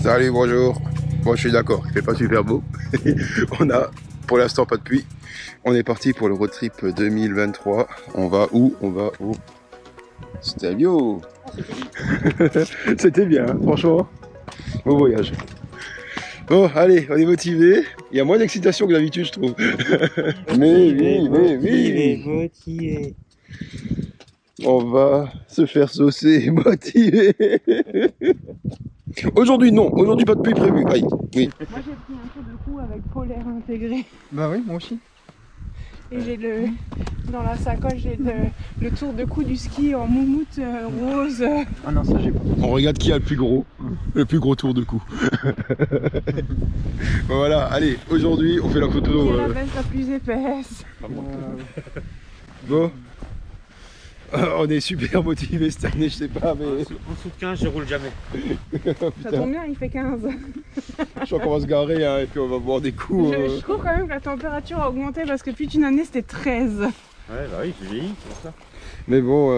Salut, bonjour. Bon, je suis d'accord, il fait pas super beau. On a pour l'instant pas de pluie. On est parti pour le road trip 2023. On va où? On va au Stelvio. C'était bien, hein, franchement. Bon voyage. Bon, allez, on est motivé. Il y a moins d'excitation que d'habitude, je trouve. Mais oui. Motivé. On va se faire saucer, motivé. Aujourd'hui, non. Aujourd'hui, pas de pluie prévue. Aïe, oui. Moi j'ai pris un peu de coup avec polaire intégré. Bah oui, moi aussi. Et j'ai dans la sacoche, j'ai le tour de cou du ski en moumoute rose. Ah non, ça j'ai pas. On regarde qui a le plus gros tour de cou. Bon, voilà, allez, aujourd'hui, on fait la photo. Qui est la veste la plus épaisse. Bon. On est super motivés cette année, je sais pas, mais. En dessous de 15, je roule jamais. Ça tombe bien, il fait 15. Je crois qu'on va se garer hein, et puis on va boire des coups. Je trouve quand même que la température a augmenté parce que depuis une année c'était 13. Ouais, bah oui, j'ai vieilli, c'est pour ça. Mais bon,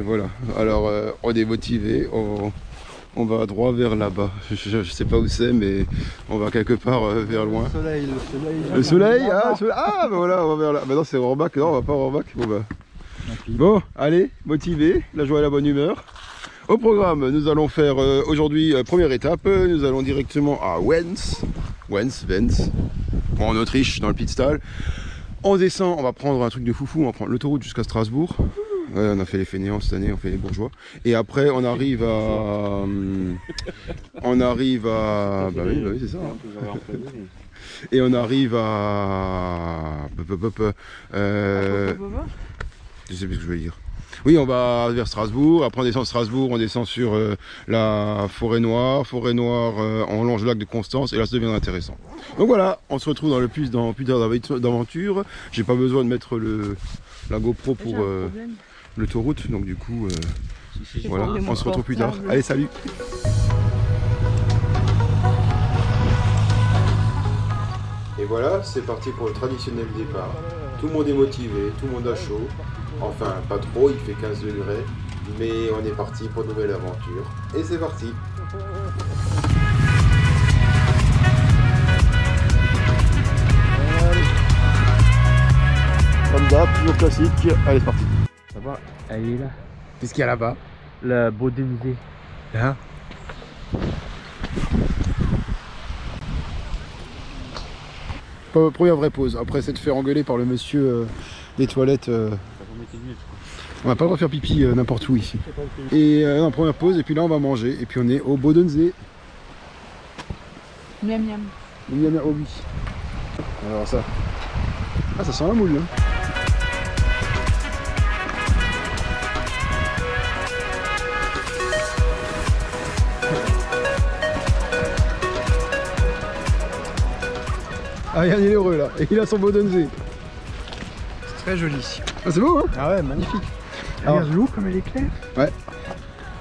voilà. Alors, on est motivés. On va droit vers là-bas. Je sais pas où c'est, mais on va quelque part vers loin. Le soleil. Le soleil, bah voilà, on va vers là. Bah non, c'est Rohrbach. Non, on va pas à Rohrbach. Bon, allez, motivé, la joie et la bonne humeur. Au programme, nous allons faire aujourd'hui, première étape, nous allons directement à Wens, en Autriche, dans le Pitztal. On descend, on va prendre un truc de foufou, on va prendre l'autoroute jusqu'à Strasbourg. Ouais, on a fait les fainéants cette année, on fait les bourgeois. Et après, on arrive à... Bah oui, c'est ça. Hein. Et on arrive à... Je sais plus ce que je voulais dire. Oui, on va vers Strasbourg, après on descend de Strasbourg, on descend sur la Forêt Noire, on longe le lac de Constance, et là ça devient intéressant. Donc voilà, on se retrouve dans plus d'heures d'aventure. J'ai pas besoin de mettre la GoPro pour l'autoroute, donc du coup, voilà, on se retrouve plus tard. Allez, salut! Et voilà, c'est parti pour le traditionnel départ. Tout le monde est motivé, tout le monde a chaud. Enfin, pas trop, il fait 15 degrés. Mais on est parti pour une nouvelle aventure. Et c'est parti. Comme d'hab, toujours classique. Allez, c'est parti. Ça va, elle est là. Qu'est-ce qu'il y a là-bas? La Bodensee. Hein? Première vraie pause. Après s'être fait engueuler par le monsieur des toilettes. On va pas le droit de faire pipi n'importe où ici. Et non, première pause, et puis là on va manger. Et puis on est au Bodensee. Miam miam. Oh oui. Alors ça. Ah, ça sent la moule, hein. Ah, Yann il est heureux là, et il a son Bodensee. C'est très joli ici. Ah, c'est beau, hein? Ah ouais, magnifique. Alors, Regarde l'eau comme elle est claire. Ouais,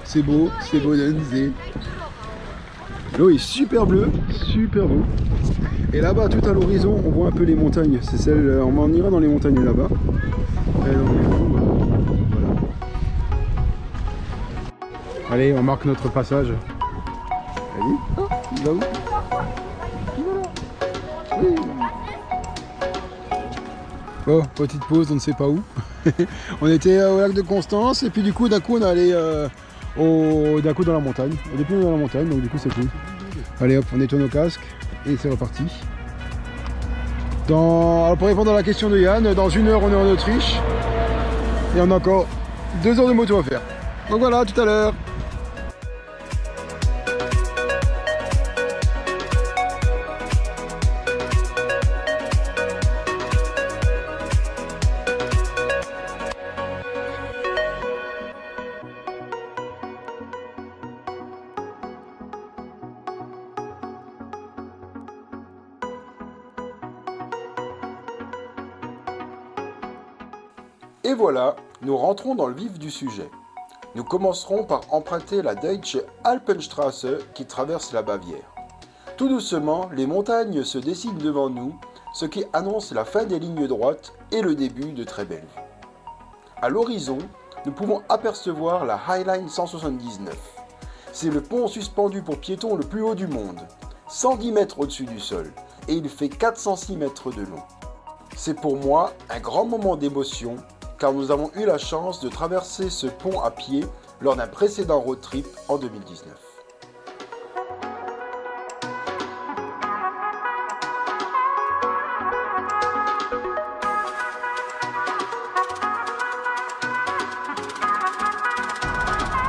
c'est beau, c'est Bodensee. L'eau est super bleue, super beau. Et là-bas, tout à l'horizon, on voit un peu les montagnes. C'est celle, on ira dans les montagnes là-bas. Voilà. Allez, on marque notre passage. Vas-y, il va où? Oui. Bon, petite pause, on ne sait pas où. On était au lac de Constance et puis du coup, d'un coup, on est allé d'un coup dans la montagne. On est plus dans la montagne, donc du coup, c'est cool. Allez hop, on nettoie nos casques et c'est reparti. Alors, pour répondre à la question de Yann, dans 1 heure, on est en Autriche et on a encore 2 heures de moto à faire. Donc voilà, à tout à l'heure. Et voilà, nous rentrons dans le vif du sujet. Nous commencerons par emprunter la Deutsche Alpenstraße qui traverse la Bavière. Tout doucement, les montagnes se dessinent devant nous, ce qui annonce la fin des lignes droites et le début de très belles vues. À l'horizon, nous pouvons apercevoir la Highline 179. C'est le pont suspendu pour piétons le plus haut du monde, 110 mètres au-dessus du sol, et il fait 406 mètres de long. C'est pour moi un grand moment d'émotion, car nous avons eu la chance de traverser ce pont à pied lors d'un précédent road trip en 2019.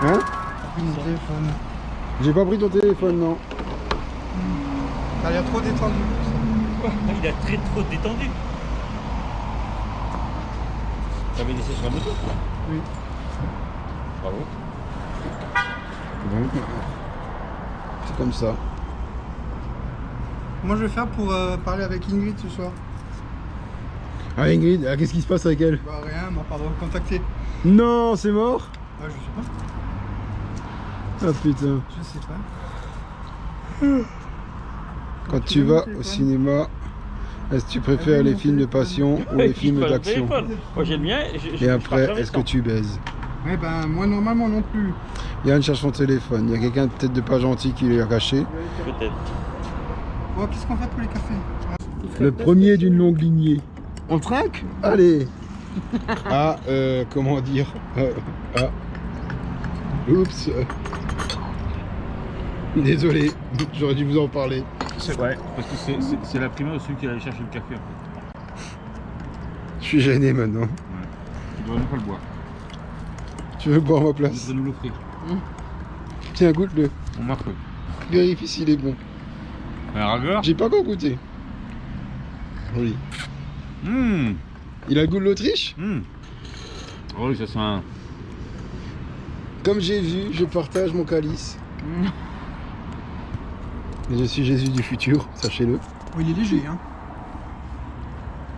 Hein? Mon téléphone. J'ai pas pris ton téléphone, non. T'as l'air trop détendu. Il a très trop détendu. T'avais laissé sur la moto? Oui. Bravo. C'est comme ça. Moi je vais faire pour parler avec Ingrid ce soir. Ah Ingrid, qu'est-ce qui se passe avec elle? Bah rien, elle m'a pas recontacté. Non, c'est mort? Ah je sais pas. Ah putain. Je sais pas. Quand tu vas au cinéma, est-ce que tu préfères les films de passion ou les films d'action? Moi j'aime bien. Et après, est-ce que tu baises? Ouais ben moi normalement non plus. Yann cherche son téléphone. Il y a quelqu'un peut-être de pas gentil qui l'a caché. Peut-être. Bon, qu'est-ce qu'on fait pour les cafés? Le premier d'une longue lignée. On trinque? Allez. Ah, comment dire? Ah. Oups. Désolé, j'aurais dû vous en parler. C'est vrai, parce que c'est la primaire de celui qui allait chercher le café. Je suis gêné maintenant. Ouais. Tu devrais même pas le boire. Tu veux boire ma Tu place? devrais nous l'offrir. Tiens, goûte-le. On marque. Vérifie s'il est bon. Un ragueur. J'ai pas encore goûté. Oui. Il a le goût de l'Autriche? Oh oui, ça sent un... Comme j'ai vu, je partage mon calice. Et je suis Jésus du futur, sachez-le. Oh, il est léger hein.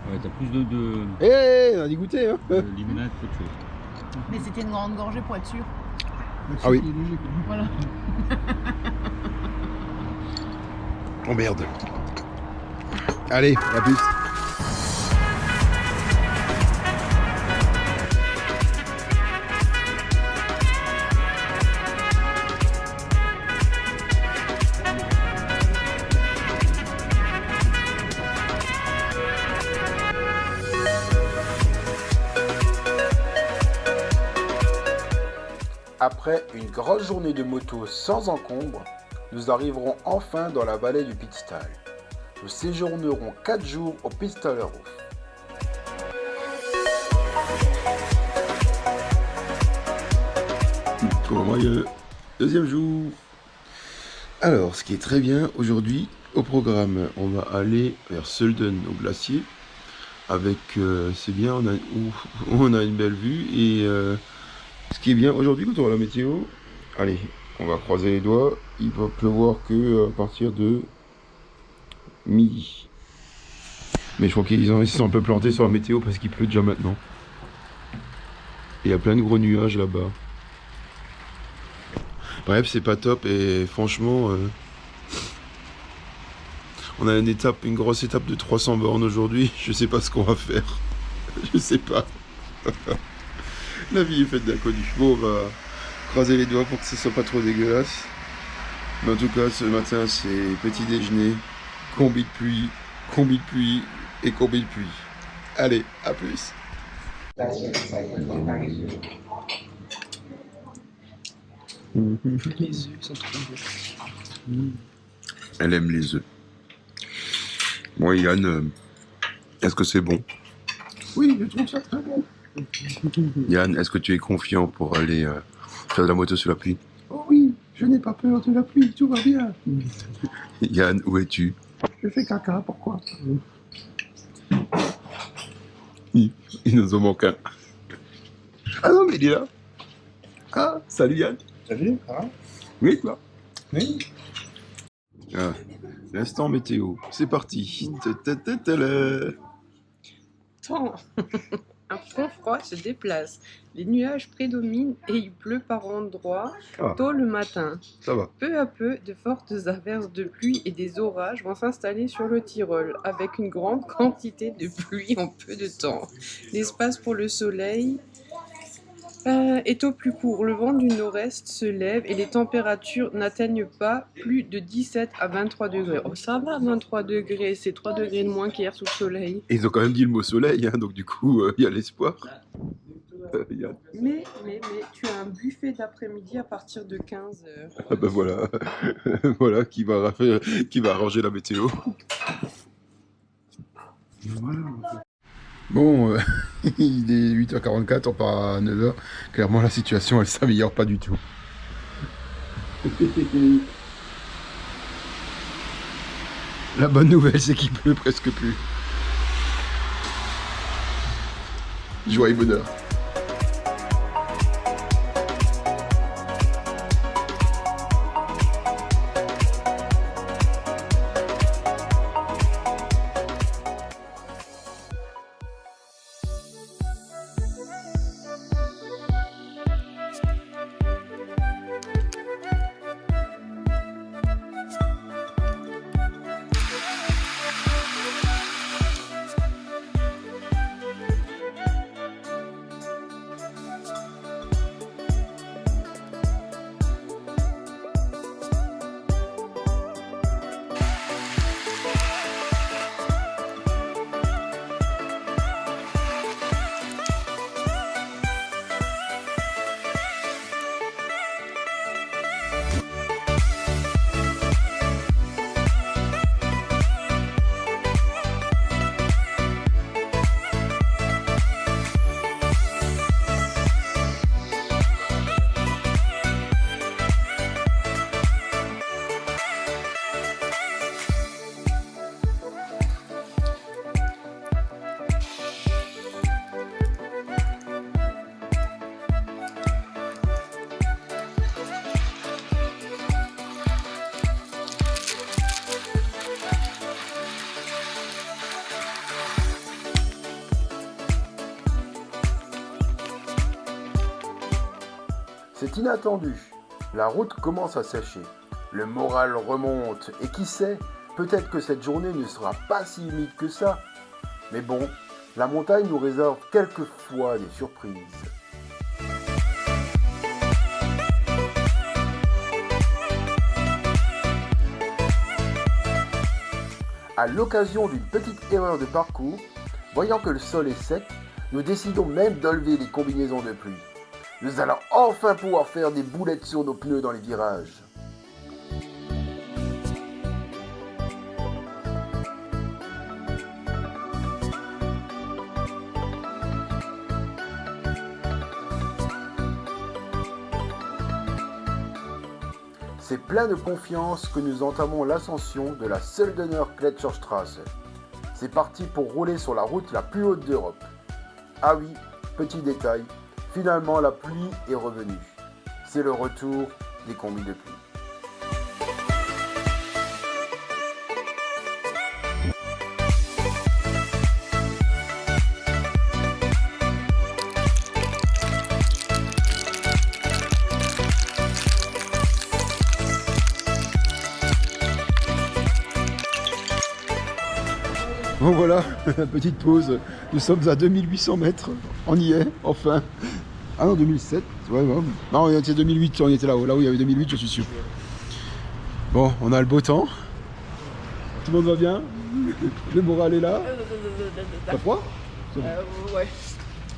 Ouais, t'as plus de Eh, on a dit goûter, hein. limonade qu'autre chose. Mais c'était une grande gorgée pour être sûr. Ah oui. Il est léger, quoi. Voilà. Oh merde. Allez, à plus. Après une grosse journée de moto sans encombre, nous arriverons enfin dans la vallée du Pitztal. Nous séjournerons 4 jours au Pitztaler Hof. Pour moi, le deuxième jour. Alors, ce qui est très bien aujourd'hui, au programme, on va aller vers Sölden au glacier. Avec, c'est bien, on a une belle vue. Et ce qui est bien aujourd'hui, quand on voit la météo, allez, on va croiser les doigts. Il va pleuvoir que à partir de midi. Mais je crois qu'ils se sont un peu plantés sur la météo parce qu'il pleut déjà maintenant. Et il y a plein de gros nuages là-bas. Bref, c'est pas top et franchement, on a une grosse étape de 300 bornes aujourd'hui. Je sais pas ce qu'on va faire. Je sais pas. La vie est faite d'inconnus. Bon, on va croiser les doigts pour que ce soit pas trop dégueulasse. Mais en tout cas, ce matin, c'est petit déjeuner, combi de pluie et combi de pluie. Allez, à plus. Les œufs sont trop beaux. Elle aime les œufs. Bon, Yann, est-ce que c'est bon? Oui, je trouve ça très bon. Yann, est-ce que tu es confiant pour aller faire de la moto sous la pluie? Oh oui, je n'ai pas peur de la pluie, tout va bien. Yann, où es-tu? Je fais caca, pourquoi? Il nous en manque un. Ah non, mais il est là. Ah, salut Yann. Salut, ça va? Oui, toi? Oui. Ah, l'instant météo, c'est parti. Temps. Un front froid se déplace. Les nuages prédominent et il pleut par endroits Ah. tôt le matin. Ça va. Peu à peu, de fortes averses de pluie et des orages vont s'installer sur le Tyrol, avec une grande quantité de pluie en peu de temps. L'espace pour le soleil Étau plus court, le vent du nord-est se lève et les températures n'atteignent pas plus de 17 à 23 degrés. Oh, ça va, 23 degrés, c'est 3 degrés de moins qu'hier sous le soleil. Et ils ont quand même dit le mot soleil, hein, donc du coup, il y a l'espoir. Mais, tu as un buffet d'après-midi à partir de 15h. Ah bah voilà, voilà qui va arranger la météo. Voilà. Bon, il est 8h44, on part à 9h. Clairement, la situation, elle s'améliore pas du tout. La bonne nouvelle, c'est qu'il pleut presque plus. Joie et bonheur. C'est inattendu. La route commence à sécher. Le moral remonte. Et qui sait, peut-être que cette journée ne sera pas si humide que ça. Mais bon, la montagne nous réserve quelquefois des surprises. À l'occasion d'une petite erreur de parcours, voyant que le sol est sec, nous décidons même d'enlever les combinaisons de pluie. Nous allons enfin pouvoir faire des boulettes sur nos pneus dans les virages. C'est plein de confiance que nous entamons l'ascension de la Söldener Gletscherstraße. C'est parti pour rouler sur la route la plus haute d'Europe. Ah oui, petit détail, finalement la pluie est revenue. C'est le retour des combis de pluie. Bon voilà, petite pause. Nous sommes à 2800 mètres. On y est, enfin. Ah non, 2007. Ouais, ouais. Non, c'est 2008, on était là-haut. Là où il y avait 2008, je suis sûr. Bon, on a le beau temps. Tout le monde va bien. Le moral est là. T'as froid? Ouais.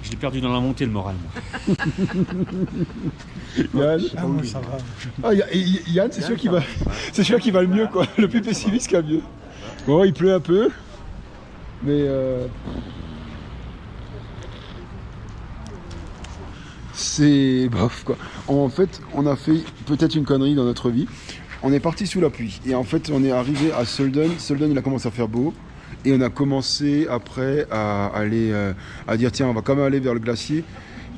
Je l'ai perdu dans la montée, le moral. Moi. Yann. Ah, moi, ça va. Ah, Yann, c'est celui qui va le mieux, quoi. Le plus pessimiste qui va mieux. Bon, il pleut un peu. Mais c'est bof quoi. En fait, on a fait peut-être une connerie dans notre vie. On est parti sous la pluie et en fait, on est arrivé à Sölden. Sölden, il a commencé à faire beau et on a commencé après à aller à dire tiens, on va quand même aller vers le glacier.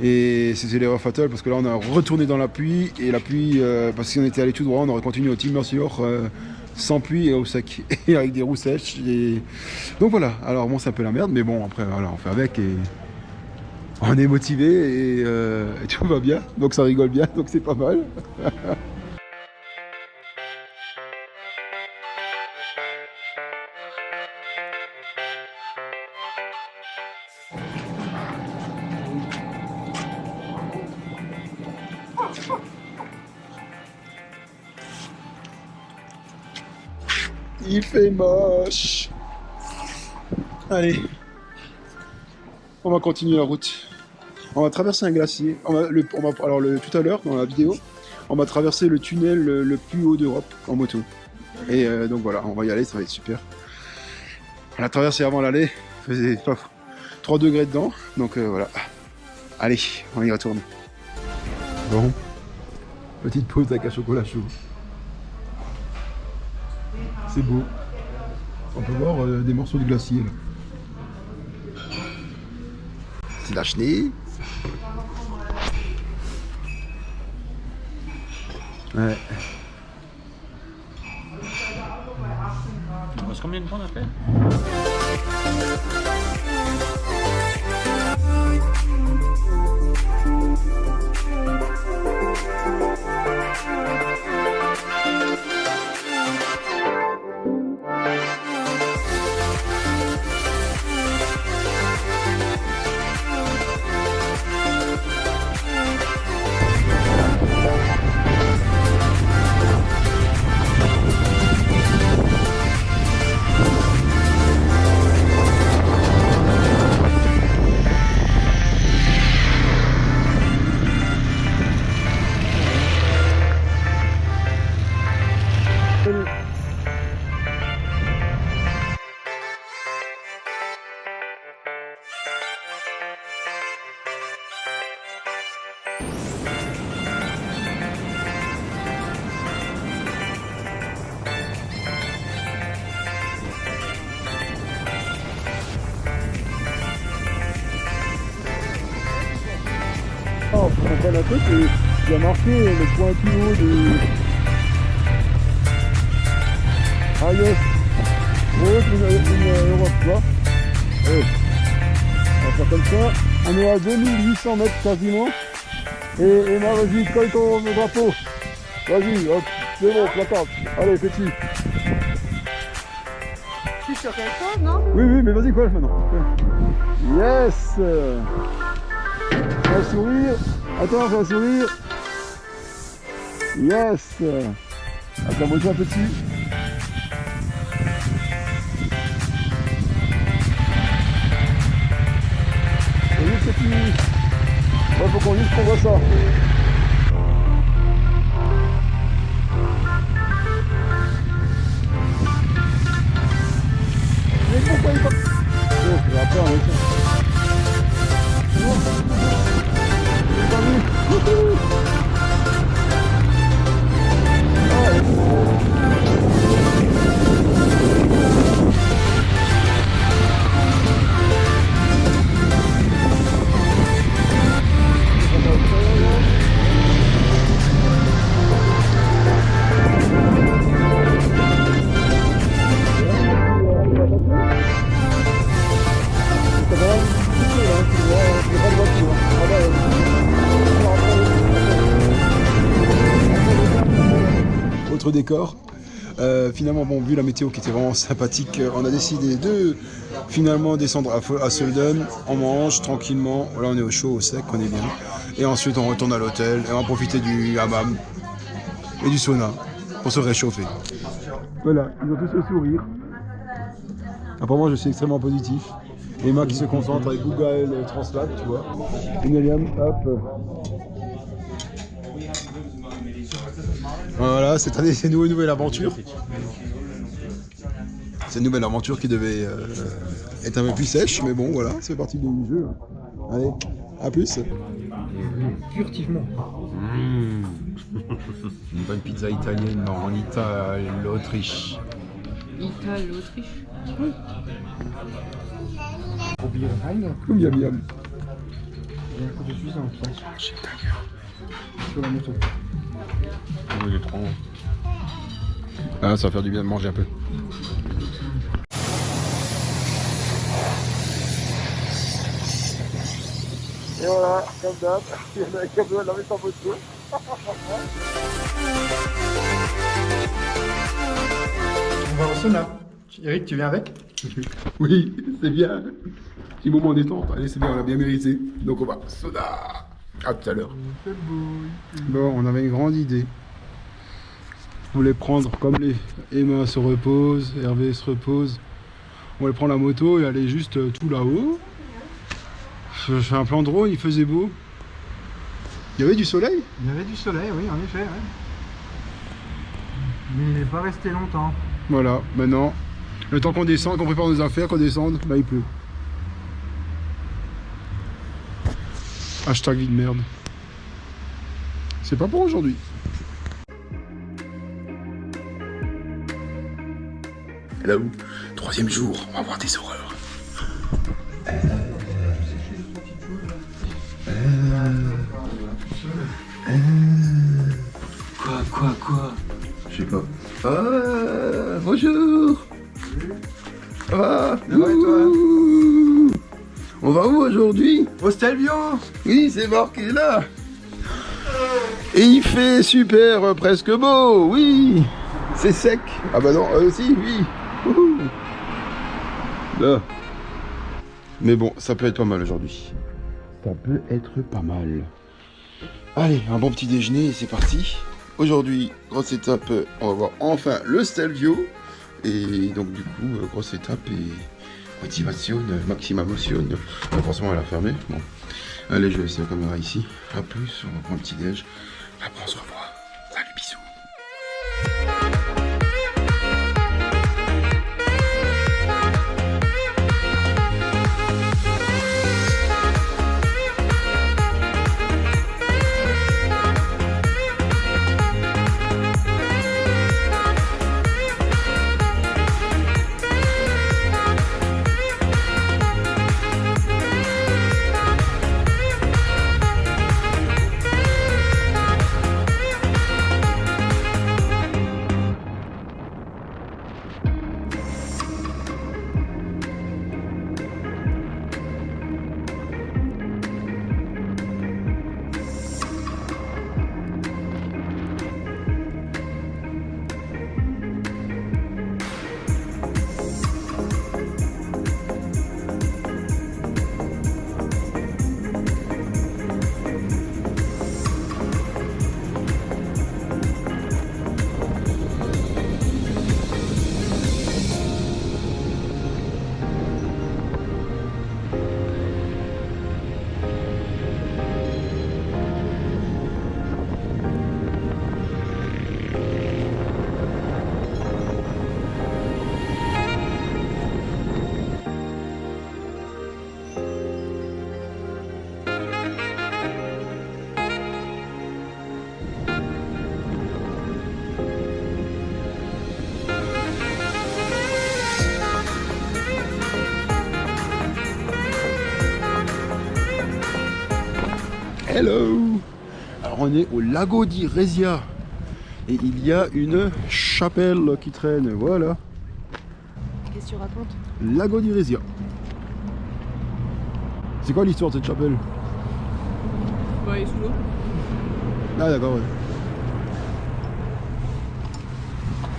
Et c'était l'erreur fatale parce que là, on a retourné dans la pluie et la pluie, parce qu'on était allé tout droit, on aurait continué au Timmersior sans pluie et au sec et avec des roues sèches. Et... donc voilà. Alors bon, c'est un peu la merde, mais bon après voilà, on fait avec et on est motivé et tout va bien, donc ça rigole bien, donc c'est pas mal. Il fait moche. Allez. On va continuer la route. On va traverser un glacier. Tout à l'heure, dans la vidéo, on va traverser le tunnel le plus haut d'Europe en moto. Et donc voilà, on va y aller, ça va être super. On l'a traversé avant l'aller, il faisait 3 degrés dedans, donc voilà. Allez, on y retourne. Bon, petite pause avec un chocolat chaud. C'est beau. On peut voir des morceaux de glacier là. C'est la chenille. Ouais. Il reste combien de temps d'appel? Pour comprendre un peu, il y a marqué le point plus haut de... Ah yes, une Europe, tu vois. Allez. On va faire comme ça. On est à 2800 mètres quasiment. Et là, vas-y, colle ton drapeau. Vas-y, hop, c'est bon, placard. Allez, petit. Je suis sur quelque chose, non? Oui, mais vas-y, colle maintenant. Yes. On va sourire. Attends, on va sourire. Yes. Attends, moi, un petit. Vas-y, petit. Ouais, faut qu'on juste qu'on voit ça. Mais pourquoi il est pas... Oh, c'est après, on va faire. Autre décor. Finalement, bon, vu la météo qui était vraiment sympathique, on a décidé de finalement descendre à Sölden. On mange tranquillement. Là, on est au chaud, au sec, on est bien. Et ensuite, on retourne à l'hôtel et on va profiter du hammam et du sauna pour se réchauffer. Voilà, ils ont tous le sourire. Apparemment, je suis extrêmement positif. Emma qui se concentre avec Google Translate, tu vois. Et Myriam, hop. Voilà, cette année, c'est une nouvelle aventure. C'est une nouvelle aventure qui devait être un peu plus sèche, mais bon, voilà, c'est parti du jeu. Allez, à plus. Furtivement. Une bonne pizza italienne en Italie-Autriche. Italie-Autriche. Miam miam. Il y a un coup de Suisse en place. Sur la moto. Oh, il est trop long. Ah, ça va faire du bien de manger un peu. Et voilà, comme d'hab, il y en a qui ont besoin de la mettre en photo. On va au sauna. Eric, tu viens avec? Oui, c'est bien. Petit moment détente. Allez, c'est bien, on l'a bien mérité. Donc on va soda. À tout à l'heure. Bon, on avait une grande idée. On va les prendre comme les Emma se repose, Hervé se repose. On va prendre la moto et aller juste tout là-haut. Je fais un plan de drone, il faisait beau. Il y avait du soleil? Il y avait du soleil, oui, en effet. Ouais. Mais il n'est pas resté longtemps. Voilà, maintenant, le temps qu'on descende, qu'on prépare nos affaires, qu'on descende, bah il pleut. Hashtag vie de merde. C'est pas pour aujourd'hui. Là où, 3e jour, on va voir des horreurs. Quoi? Je sais pas. Bonjour. Ça va? Ça va et toi? Ouh. On va où aujourd'hui? Au Stelvio. Oui, c'est marqué là. Et il fait super, presque beau, oui. C'est sec. Ah bah non, si, oui. Ouhou. Là. Mais bon, ça peut être pas mal aujourd'hui. Ça peut être pas mal. Allez, un bon petit déjeuner et c'est parti. Aujourd'hui, grosse étape, on va voir enfin le Stelvio. Et donc du coup, grosse étape et motivation, maximation. Forcément, elle a fermé. Bon. Allez, je vais laisser la caméra ici. A plus, on va prendre un petit déj. Après, on se revoit. Salut, bisous. Hello. Alors on est au lago di Resia et il y a une chapelle qui traîne, voilà. Qu'est-ce que tu racontes? Lago di Resia. C'est quoi l'histoire de cette chapelle? Bah, il est sous l'eau. Ah d'accord, ouais.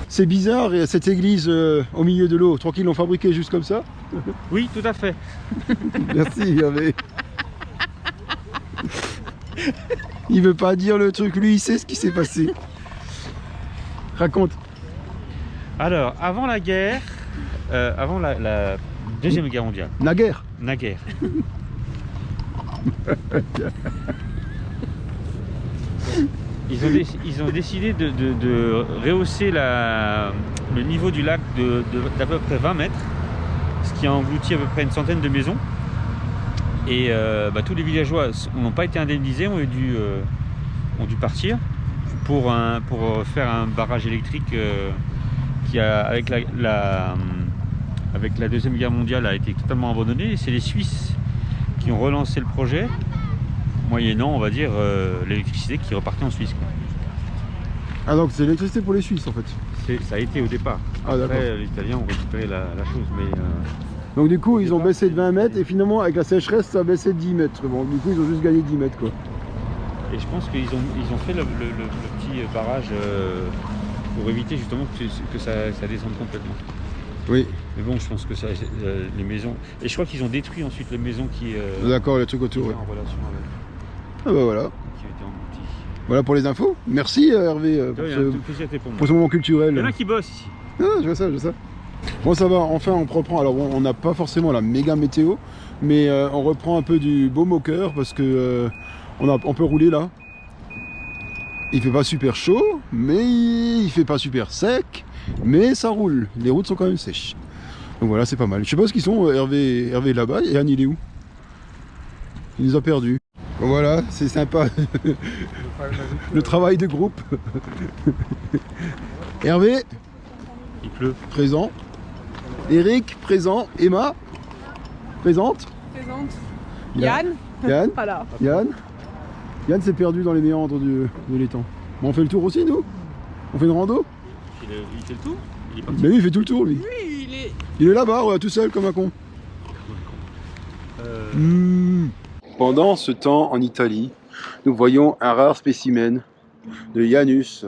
C'est bizarre, et cette église au milieu de l'eau, tranquille, l'ont fabriquée juste comme ça? Oui, tout à fait. Merci Hervé. Il veut pas dire le truc, lui il sait ce qui s'est passé. Raconte. Alors, avant la guerre, avant la Deuxième Guerre mondiale, Naguère. naguère, ils ont décidé de rehausser le niveau du lac d'à peu près 20 mètres, ce qui a englouti à peu près une centaine de maisons. Et tous les villageois n'ont pas été indemnisés, ont dû partir pour faire un barrage électrique qui avec la Deuxième Guerre mondiale a été totalement abandonné. Et c'est les Suisses qui ont relancé le projet, moyennant, on va dire, l'électricité qui repartait en Suisse, quoi. Ah donc c'est l'électricité pour les Suisses en fait. Ça a été au départ. Ah, d'accord. Après, les Italiens ont récupéré la chose, mais Donc du coup ils ont baissé de 20 mètres et finalement avec la sécheresse ça a baissé de 10 mètres. Bon du coup ils ont juste gagné 10 mètres quoi. et je pense qu'ils ont fait le petit barrage pour éviter justement que ça descende complètement. Oui. Mais bon, je pense que ça, les maisons... Et je crois qu'ils ont détruit ensuite les maisons qui... D'accord, les trucs autour. étaient Ouais. en relation avec... Ah bah voilà. qui étaient englouties. Voilà pour les infos. Merci Hervé Il y a un plaisir à te répondre. pour ce moment culturel. Il y en a qui bossent ici. Ah, je vois ça, je vois ça. Bon, ça va, enfin on reprend. Alors bon, on n'a pas forcément la méga météo, mais on reprend un peu du baume au cœur parce que on peut rouler là. Il fait pas super chaud, mais il fait pas super sec, mais ça roule. Les routes sont quand même sèches. Donc voilà, c'est pas mal. Je sais pas ce qu'ils sont, Hervé est là-bas, et Anne il est où? Il nous a perdus. Bon, voilà, c'est sympa. Le travail de groupe. Hervé, Il pleut. présent. Eric, présent. Emma, présente. Présente. Il y a- Yann. Yann, Voilà. Yann s'est perdu dans les méandres de l'étang. Bon, on fait le tour aussi, nous? On fait une rando? Il fait le tour. Il est parti. Mais oui, il fait tout le tour, lui. Oui, il est. Il est là-bas, ouais, tout seul, comme un con. Pendant ce temps, en Italie, nous voyons un rare spécimen de Janus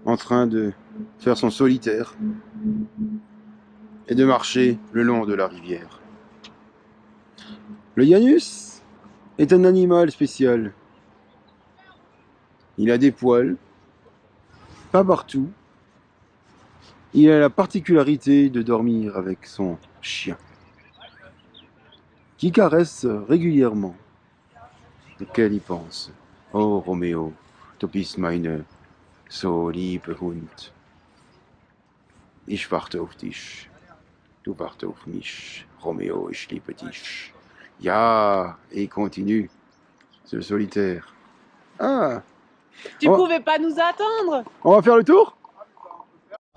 en train de faire son solitaire et de marcher le long de la rivière. Le Janus est un animal spécial. Il a des poils, pas partout. Il a la particularité de dormir avec son chien, qui caresse régulièrement. Auquel il pense. Oh Roméo, du bist meine so liebe Hund. Ich warte auf dich. Du wartest auf mich. Roméo, ich liebe dich. Ya, et il continue. C'est le solitaire. Ah, Tu Oh. pouvais pas nous attendre. on va faire le tour?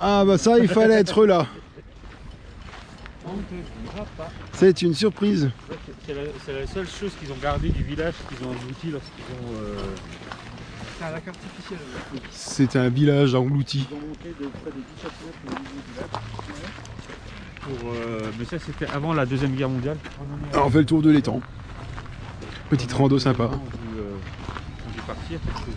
Ah bah ça, il fallait être là. C'est une surprise. C'est la seule chose qu'ils ont gardée du village qu'ils ont englouti lorsqu'ils ont. C'est un lac artificiel. C'est un village englouti. Ils ont monté de près de 10 cm au niveau du lac. Mais ça c'était avant la Deuxième Guerre mondiale. Alors, on fait le tour de l'étang. Petite rando sympa. J'ai dû partir parce que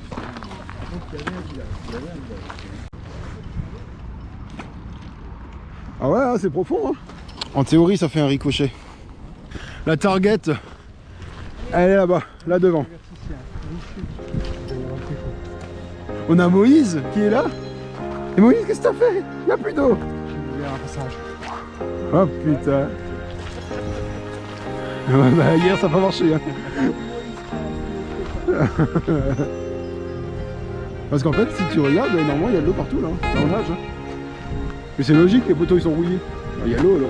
Ah ouais, hein, c'est profond. Hein. En théorie, ça fait un ricochet. La target, elle est là-bas, là devant. On a Moïse qui est là. Et Moïse, qu'est-ce que t'as fait? Il n'y a plus d'eau. Oh putain. Ouais, bah, hier, ça n'a pas marché. Hein. Parce qu'en fait, si tu regardes, normalement, il y a de l'eau partout là. Là, on nage. Hein. Mais c'est logique, les poteaux ils sont rouillés. Il y a l'eau alors.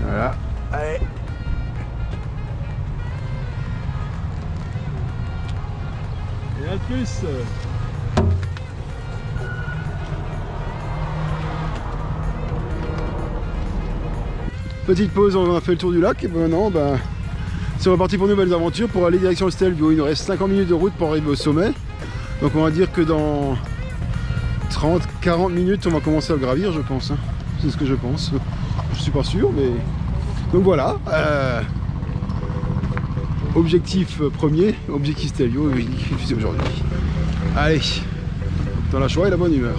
Voilà. Allez. Et à plus. Petite pause, on a fait le tour du lac et maintenant c'est reparti pour de nouvelles aventures pour aller direction le Stelvio. Il nous reste 50 minutes de route pour arriver au sommet. Donc on va dire que dans 30-40 minutes on va commencer à le gravir, je pense. Hein. C'est ce que je pense. Je suis pas sûr, mais... Donc voilà. Objectif premier, objectif Stelvio, c'est aujourd'hui. Allez, dans la joie et la bonne humeur.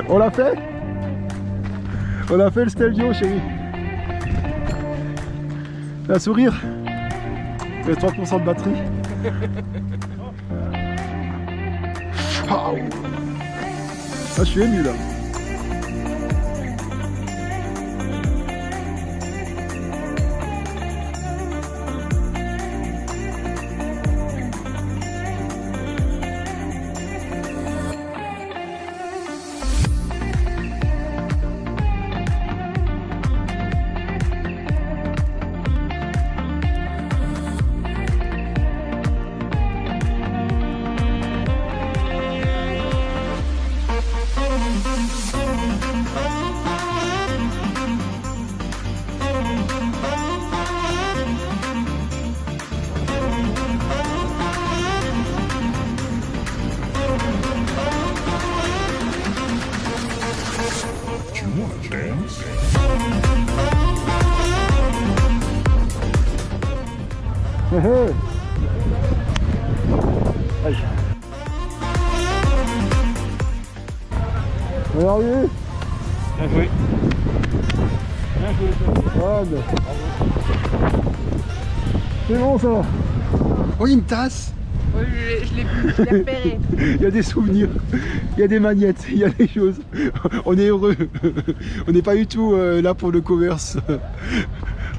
On l'a fait? On a fait le Stelvio, chérie. Un sourire. Il y a 30% de batterie. Waouh. Ah, je suis ému là. Aïe. Regardez. Bien joué. Ah, ben. C'est bon ça. Oh, il me tasse. Ouais, je l'ai repéré. Il y a des souvenirs, il y a des magnettes, il y a des choses. On est heureux. On n'est pas du tout là pour le commerce.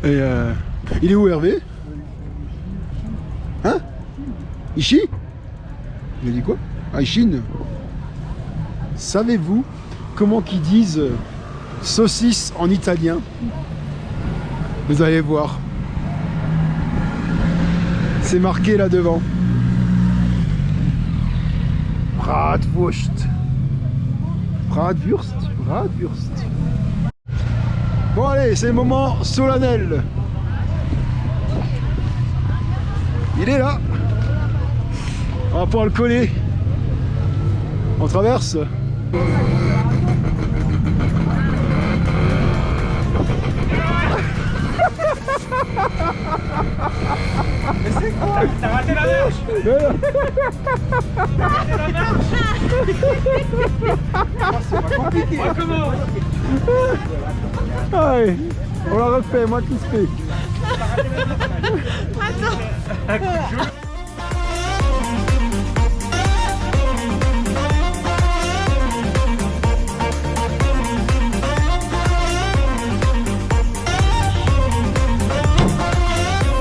Et il est où Hervé? Hein? Ici? Il a dit quoi? Ah, Chine. Savez-vous comment qu'ils disent saucisse en italien? Vous allez voir. C'est marqué là devant. Bratwurst. Bratwurst. Bratwurst. Bon allez, c'est le moment solennel. Il est là. On va pouvoir le coller. On traverse. Mais c'est quoi? T'as raté la marche! T'as raté la marche! C'est pas compliqué! Comment? Allez, on la refait, moi qui se fait.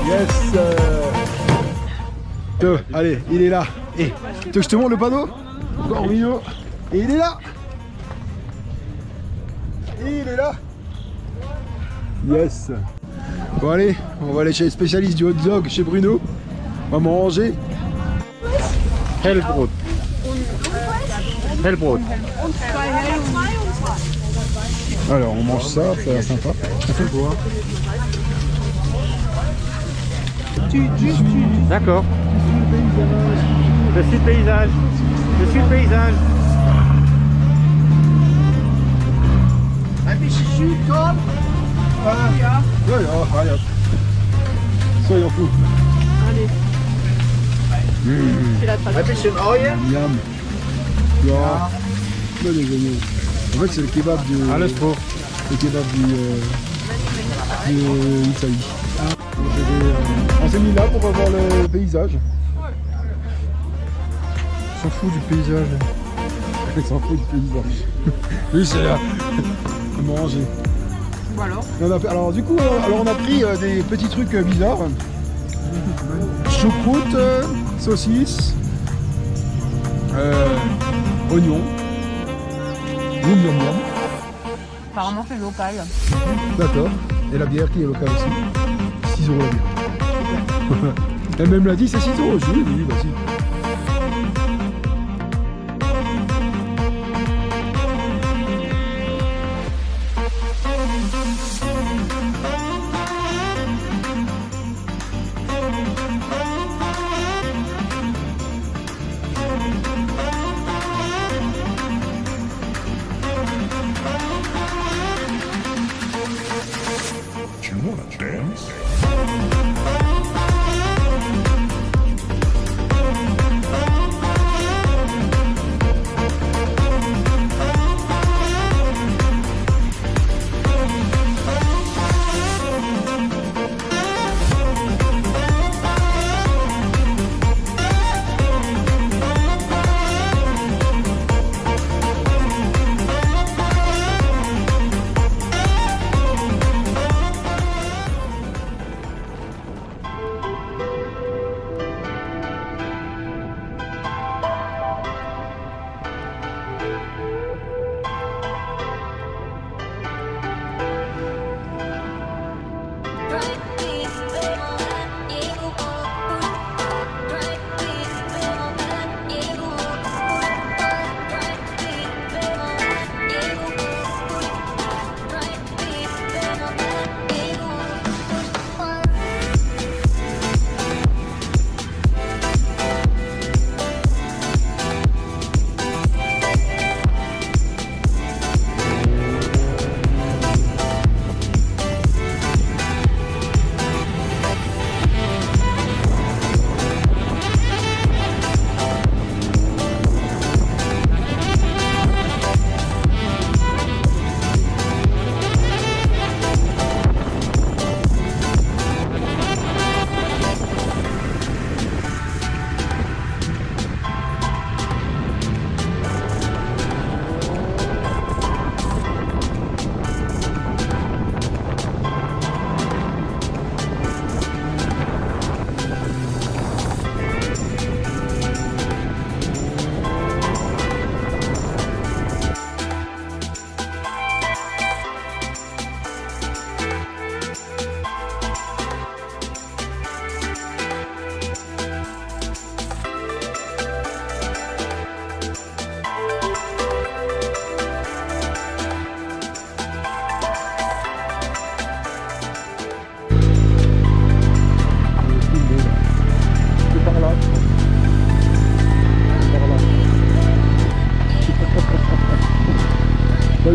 Yes. Allez, il est là. Et tu veux que je te montre le panneau? Encore mieux. Et il est là. Et il est là. Yes. Bon allez, on va aller chez les spécialistes du hot dog, chez Bruno. On va manger. Hellbrot. Hellbrot. Alors on mange ça, ça a l'air sympa. Ça fait quoi? D'accord. Je suis le paysage. Je suis le paysage. Allez hop. Soyons fous. Allez. C'est la traduction. Miam. Ja. Bon déjeuner. En fait c'est le kebab du... Alles pour. Le kebab du Italie. On s'est mis là pour voir le paysage. On s'en fout du paysage. On s'en fout du paysage. Oui, c'est là. Manger. Ou alors Alors du coup, on a pris des petits trucs bizarres. Choucroute, saucisse, oignon, miam miam miam. apparemment c'est local. D'accord. Et la bière qui est locale aussi. 6 € la bière. Elle même l'a dit, c'est 6 €. Je lui ai dit, vas-y.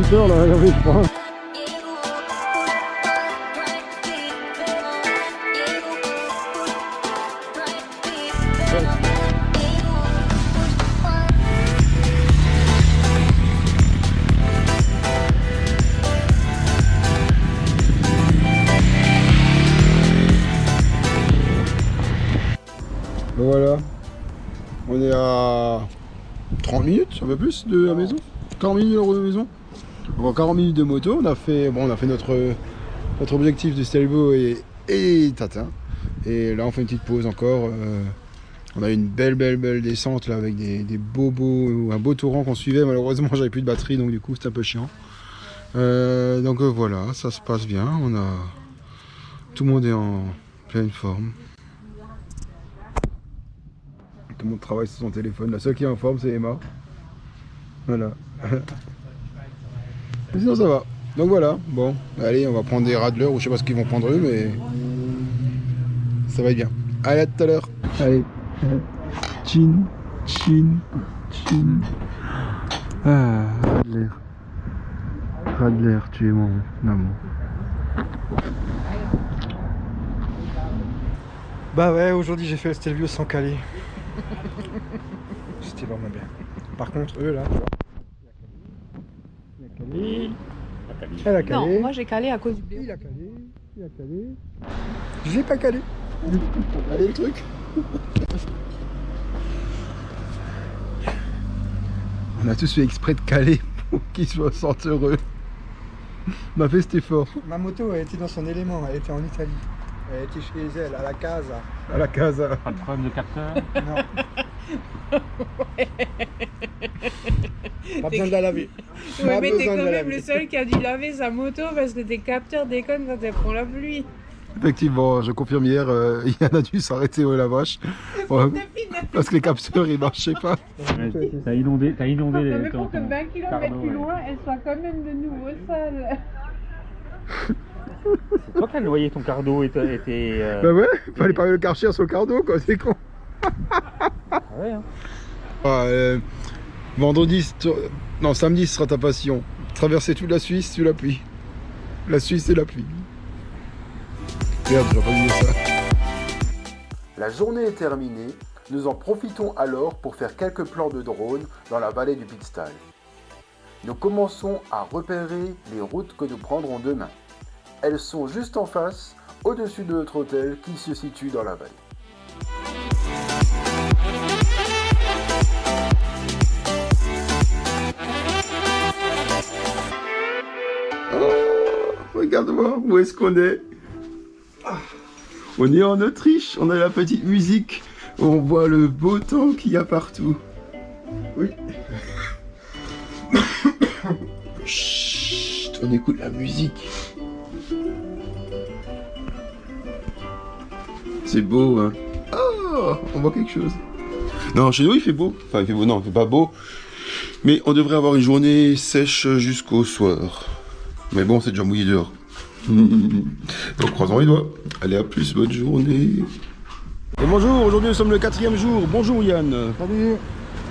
eu peur là, regardez, je crois. Ben voilà, on est à 30 minutes, un peu plus de la maison. 40 minutes de la maison. Encore 40 minutes de moto. On a fait notre objectif de Stelvio est atteint. Et là on fait une petite pause encore. On a eu une belle descente là avec des un beau torrent qu'on suivait. Malheureusement j'avais plus de batterie donc du coup c'était un peu chiant. Donc voilà, ça se passe bien. Tout le monde est en pleine forme. Tout le monde travaille sur son téléphone. La seule qui est en forme, c'est Emma. Voilà. Mais sinon, ça va. Donc voilà. Bon, allez, on va prendre des radlers ou je sais pas ce qu'ils vont prendre eux, mais ça va être bien. Allez, à tout à l'heure. Allez. Chin. Ah, Radler, tu es mon amour. Bah ouais, aujourd'hui j'ai fait le Stelvio sans caler. C'était vraiment bien. Par contre, eux là, elle a calé. Non, moi j'ai calé à cause du blé. Il a calé. J'ai pas calé. Allez, le truc. On a tous fait exprès de caler pour qu'ils se sentent heureux. On a fait cet effort. Ma moto, elle était dans son élément, elle était en Italie. Elle était chez elle, à la casa. À la casa. Pas de problème de capteur. Non. Pas besoin de la laver. Ouais, Pas mais t'es besoin de quand la même laver. le seul qui a dû laver sa moto parce que tes capteurs déconnent quand elle prend la pluie. Effectivement, je confirme hier, Yann a dû s'arrêter au lavage. Ouais, parce que les capteurs ils marchaient pas. T'as inondé Non, les mais pour que 20 km plus loin, elle soit quand même de nouveau sale. C'est toi qui as noyé ton cardo et t'es. Bah ouais, fallait pas le Karcher sur le cardo quoi, c'est con. Ouais, hein. Samedi ce sera ta passion. Traverser toute la Suisse sous la pluie. La Suisse et la pluie. Merde, j'aurais pas dit ça. La journée est terminée, nous en profitons alors pour faire quelques plans de drone dans la vallée du Pitztal. Nous commençons à repérer les routes que nous prendrons demain. Elles sont juste en face, au-dessus de notre hôtel qui se situe dans la vallée. Oh, regarde-moi, où est-ce qu'on est? On est en Autriche, on a la petite musique, on voit le beau temps qu'il y a partout. Oui. Chut, on écoute la musique. C'est beau, hein. Oh, on voit quelque chose. Non, chez nous il fait beau. Enfin, il fait beau, non, il fait pas beau. Mais on devrait avoir une journée sèche jusqu'au soir. Mais bon, c'est déjà mouillé dehors. Donc croisons les doigts. Allez, à plus, bonne journée. Et bonjour, aujourd'hui nous sommes le 4e jour. Bonjour Yann. Salut.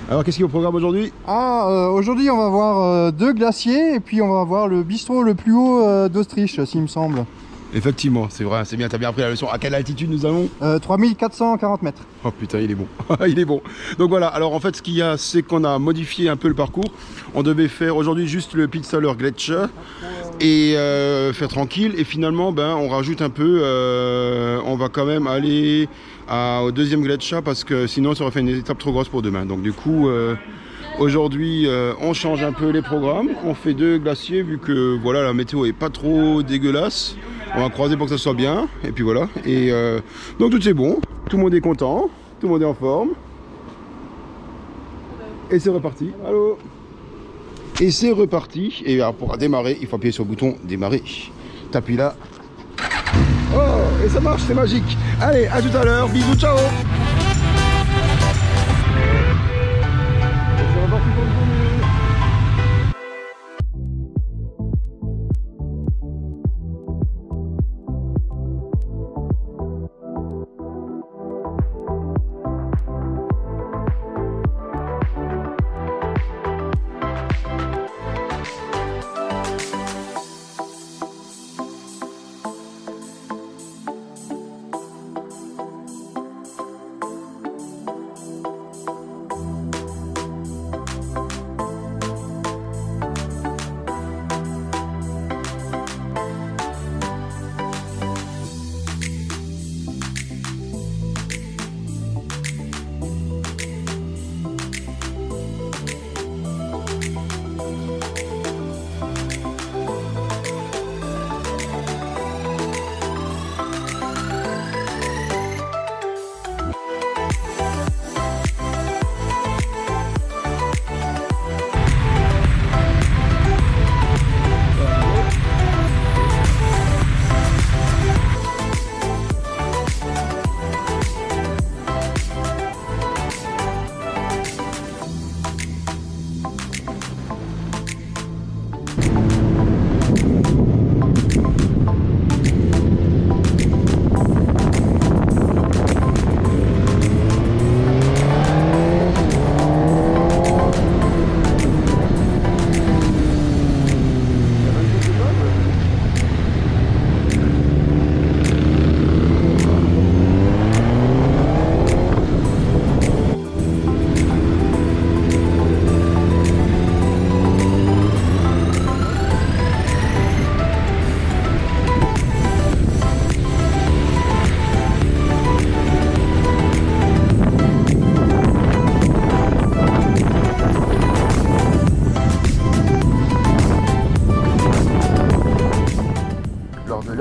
Alors qu'est-ce qu'il y a au programme aujourd'hui? Aujourd'hui on va voir 2 glaciers et puis on va voir le bistrot le plus haut d'Autriche, s'il me semble. Effectivement, c'est vrai, c'est bien, t'as bien appris la leçon. À quelle altitude nous allons? 3440 mètres. Oh putain, il est bon. Il est bon. Donc voilà, alors en fait ce qu'il y a, c'est qu'on a modifié un peu le parcours. On devait faire aujourd'hui juste le Pitztaler Gletscher et faire tranquille. Et finalement, on rajoute un peu, on va quand même aller au 2e Gletscher parce que sinon ça aurait fait une étape trop grosse pour demain. Donc du coup, aujourd'hui, on change un peu les programmes. On fait 2 glaciers vu que voilà, la météo est pas trop dégueulasse. On va croiser pour que ça soit bien, et puis voilà. Et donc tout est bon, tout le monde est content, tout le monde est en forme. Et c'est reparti. Allô? Et c'est reparti. Et alors pour démarrer, il faut appuyer sur le bouton démarrer. T'appuies là. Oh, et ça marche, c'est magique. Allez, à tout à l'heure, bisous, ciao. C'est reparti pour le journée.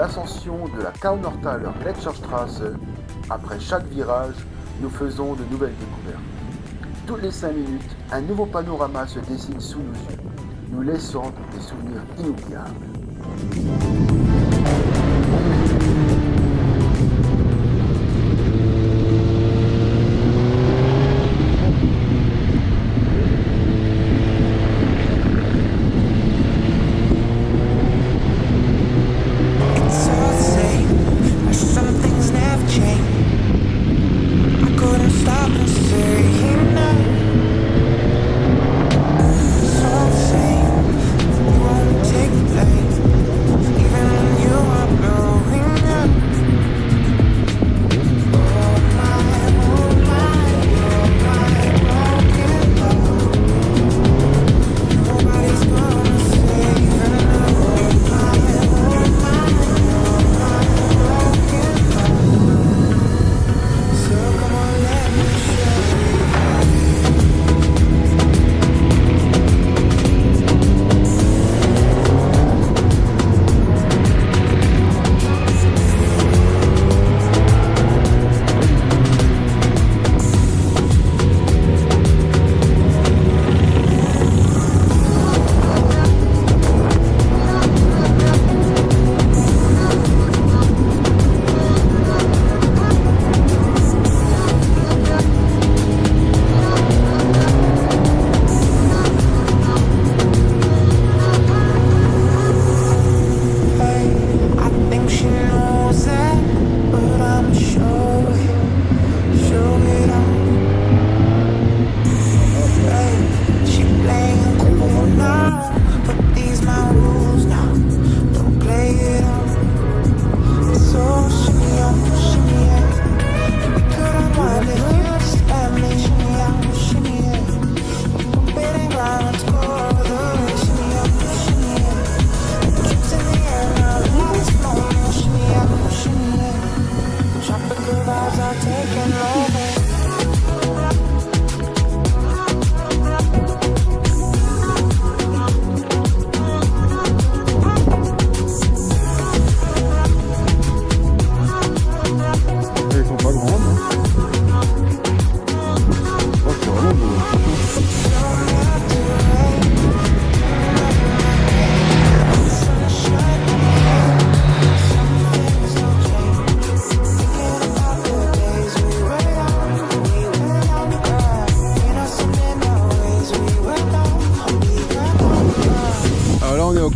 l'ascension de la Kaunertaler Gletscherstraße, après chaque virage, nous faisons de nouvelles découvertes. Toutes les 5 minutes, un nouveau panorama se dessine sous nos yeux, nous laissant des souvenirs inoubliables.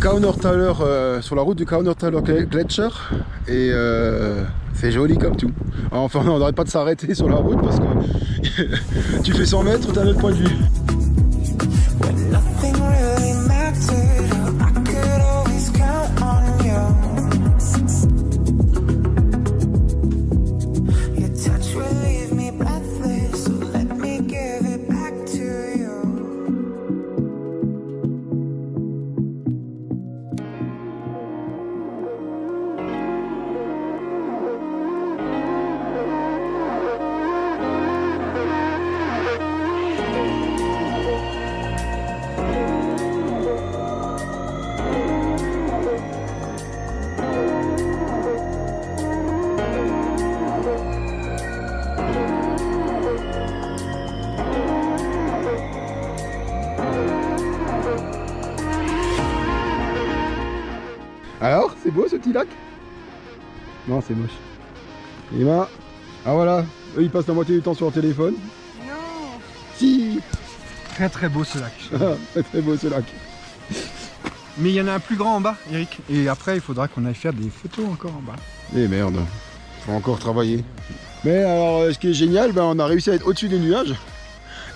Kaunertaler, sur la route du Kaunertaler Gletscher et c'est joli comme tout. Enfin, on n'arrête pas de s'arrêter sur la route parce que tu fais 100 mètres, tu as un autre point de vue. Alors, c'est beau ce petit lac? Non, c'est moche. Et ben, ah voilà, eux ils passent la moitié du temps sur leur téléphone. Non. Si. Très très beau ce lac. Très très beau ce lac. Mais il y en a un plus grand en bas, Eric. Et après, il faudra qu'on aille faire des photos encore en bas. Eh merde, faut encore travailler. Mais alors, ce qui est génial, ben, on a réussi à être au-dessus des nuages.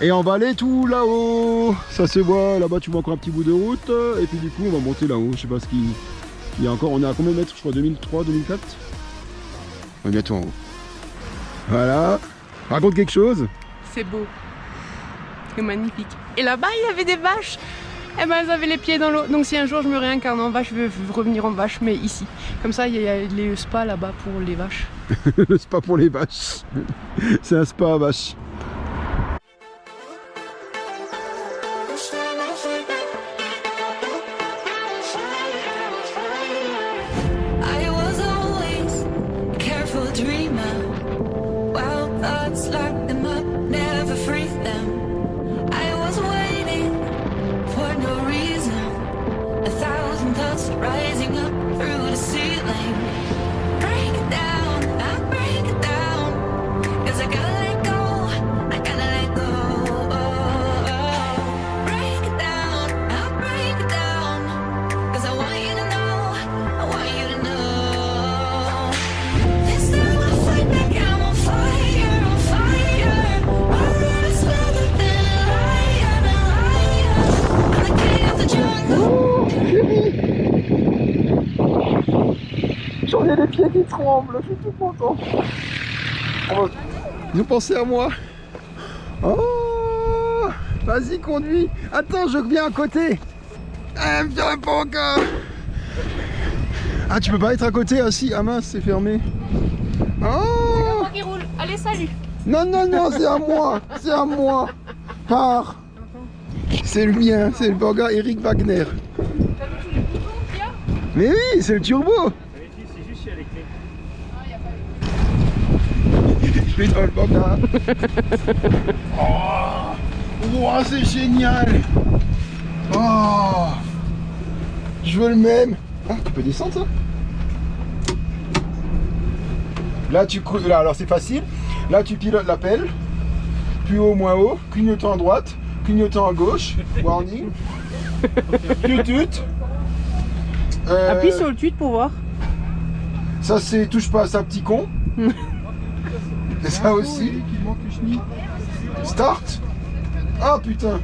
Et on va aller tout là-haut. Ça se voit, là-bas tu vois encore un petit bout de route. Et puis du coup, on va monter là-haut. Je sais pas ce qu'il y a encore. On est à combien de mètres? Je crois 2003, 2004. On est bientôt en haut. Voilà. Raconte quelque chose. C'est beau. C'est magnifique. Et là-bas, il y avait des vaches. Eh ben, elles avaient les pieds dans l'eau. Donc si un jour je me réincarne en vache, je veux revenir en vache, mais ici. Comme ça, il y a les spas là-bas pour les vaches. Le spa pour les vaches. C'est un spa à vaches. I was thoughts rising up through the ceiling. Break it down, I break it down. 'Cause I gotta let go, I gotta let go. Break it down, I break it down. 'Cause I want you to know, I want you to know. This time I fight back, I'm on fire, on fire. My road is smoother than a lion, a lion. I'm the king of the jungle. J'en ai les pieds qui tremblent, je suis tout content. Ils ont pensé à moi. Oh, vas-y, conduis. Attends, je reviens à côté. Ah, me ferait pas encore. Ah, tu peux pas être à côté assis. Ah mince, c'est fermé. Oh, Qui roule. Allez, salut. non, non, non, c'est à moi. C'est à moi. Pars. C'est le mien, c'est le burger Eric Wagner. Mais oui, c'est le turbo. C'est juste il y a les clés. Je suis dans le burger. Oh, wow, c'est génial. Oh, je veux le même. Ah, tu peux descendre ça. Là, là, alors c'est facile. Là, tu pilotes la pelle. Plus haut, moins haut. Clignotant à droite. Clignotant à gauche. Warning. Tut. Appuie sur le tweet pour voir. Ça, c'est touche pas à ça, petit con. Et ça aussi. Start. Ah putain.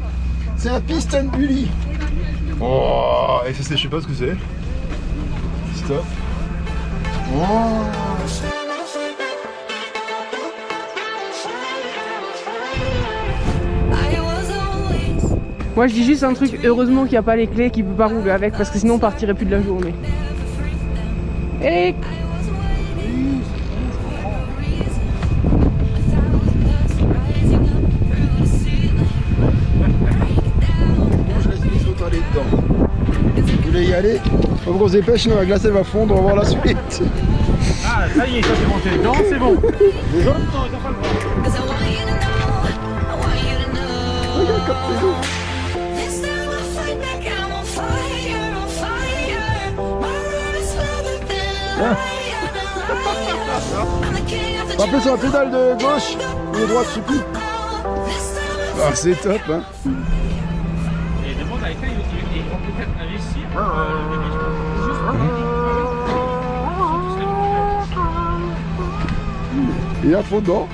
C'est un piston bully. Oh, et ça, je sais pas ce que c'est. Stop. Oh. I was always Moi je dis juste un truc, heureusement qu'il n'y a pas les clés, qu'il peut pas rouler avec, parce que sinon on partirait plus de la journée. Et Je laisse les autres aller dedans. Vous voulez y aller? Faut qu'on se dépêche, sinon la glace elle va fondre, on va voir la suite. Ah, ça y est, ça c'est monté dedans, c'est bon. Les autres? Non, ils ont pas le droit. 'cause I want you to know, I want you to know. Regarde comme c'est lourd. This time I fight back, I'm on fire, on fire. My road is smoother than a lion, a lion. I'm the king of the Rappelez sur la pédale de gauche ou de droite, je sais plus. This time I Ah, c'est top, hein. Et demande à l'école, ils vont peut-être investir. Et à fond dedans.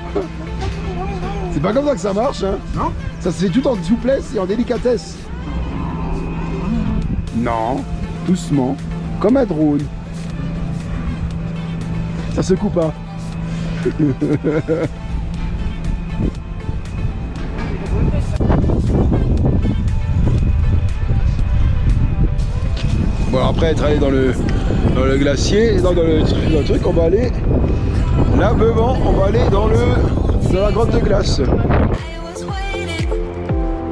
C'est pas comme ça que ça marche, hein. Non. Ça se fait tout en souplesse et en délicatesse. Non, doucement, comme un drone. Ça secoue pas. Bon, après être allé dans le glacier, dans le truc, on va aller là devant, on va aller dans la grotte de glace. was waiting,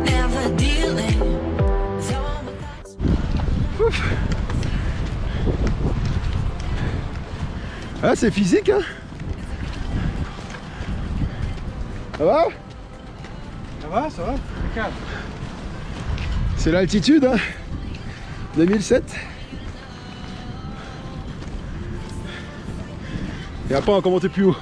never dealing. So Ah, c'est physique, hein. Ça va? Ça va. Regarde. C'est l'altitude, hein. 2007. Et après, on va monter plus haut.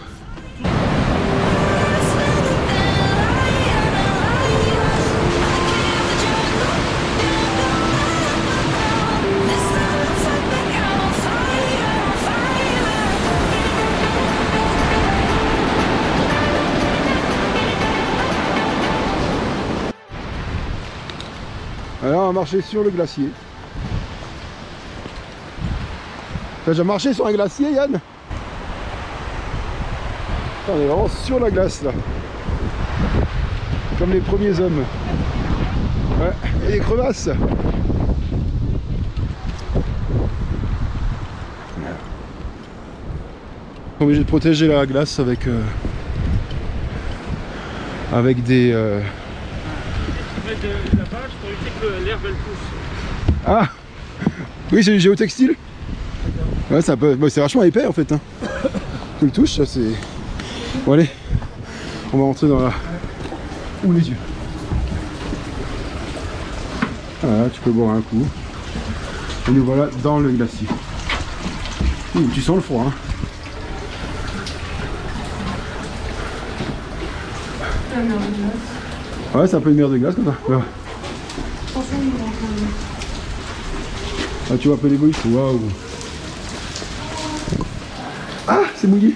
Alors, on va marcher sur le glacier. T'as déjà marché sur un glacier, Yann? On est vraiment sur la glace, là. Comme les premiers hommes. Ouais, et les crevasses. On est obligé de protéger la glace avec des... Mettre de la bâche pour éviter que l'herbe elle pousse. Ah oui, c'est du géotextile. Ouais, ça peut... bon, c'est vachement épais en fait, hein. Tu le touches, ça c'est... Bon allez, on va rentrer dans la... Ouh les yeux. Voilà, tu peux boire un coup. Et nous voilà dans le glacier. Tu sens le froid, hein. Ouais, c'est un peu une mer de glace comme ça. Ouais. Ah, tu vois un peu les bouches. Waouh. Ah, c'est mouillé.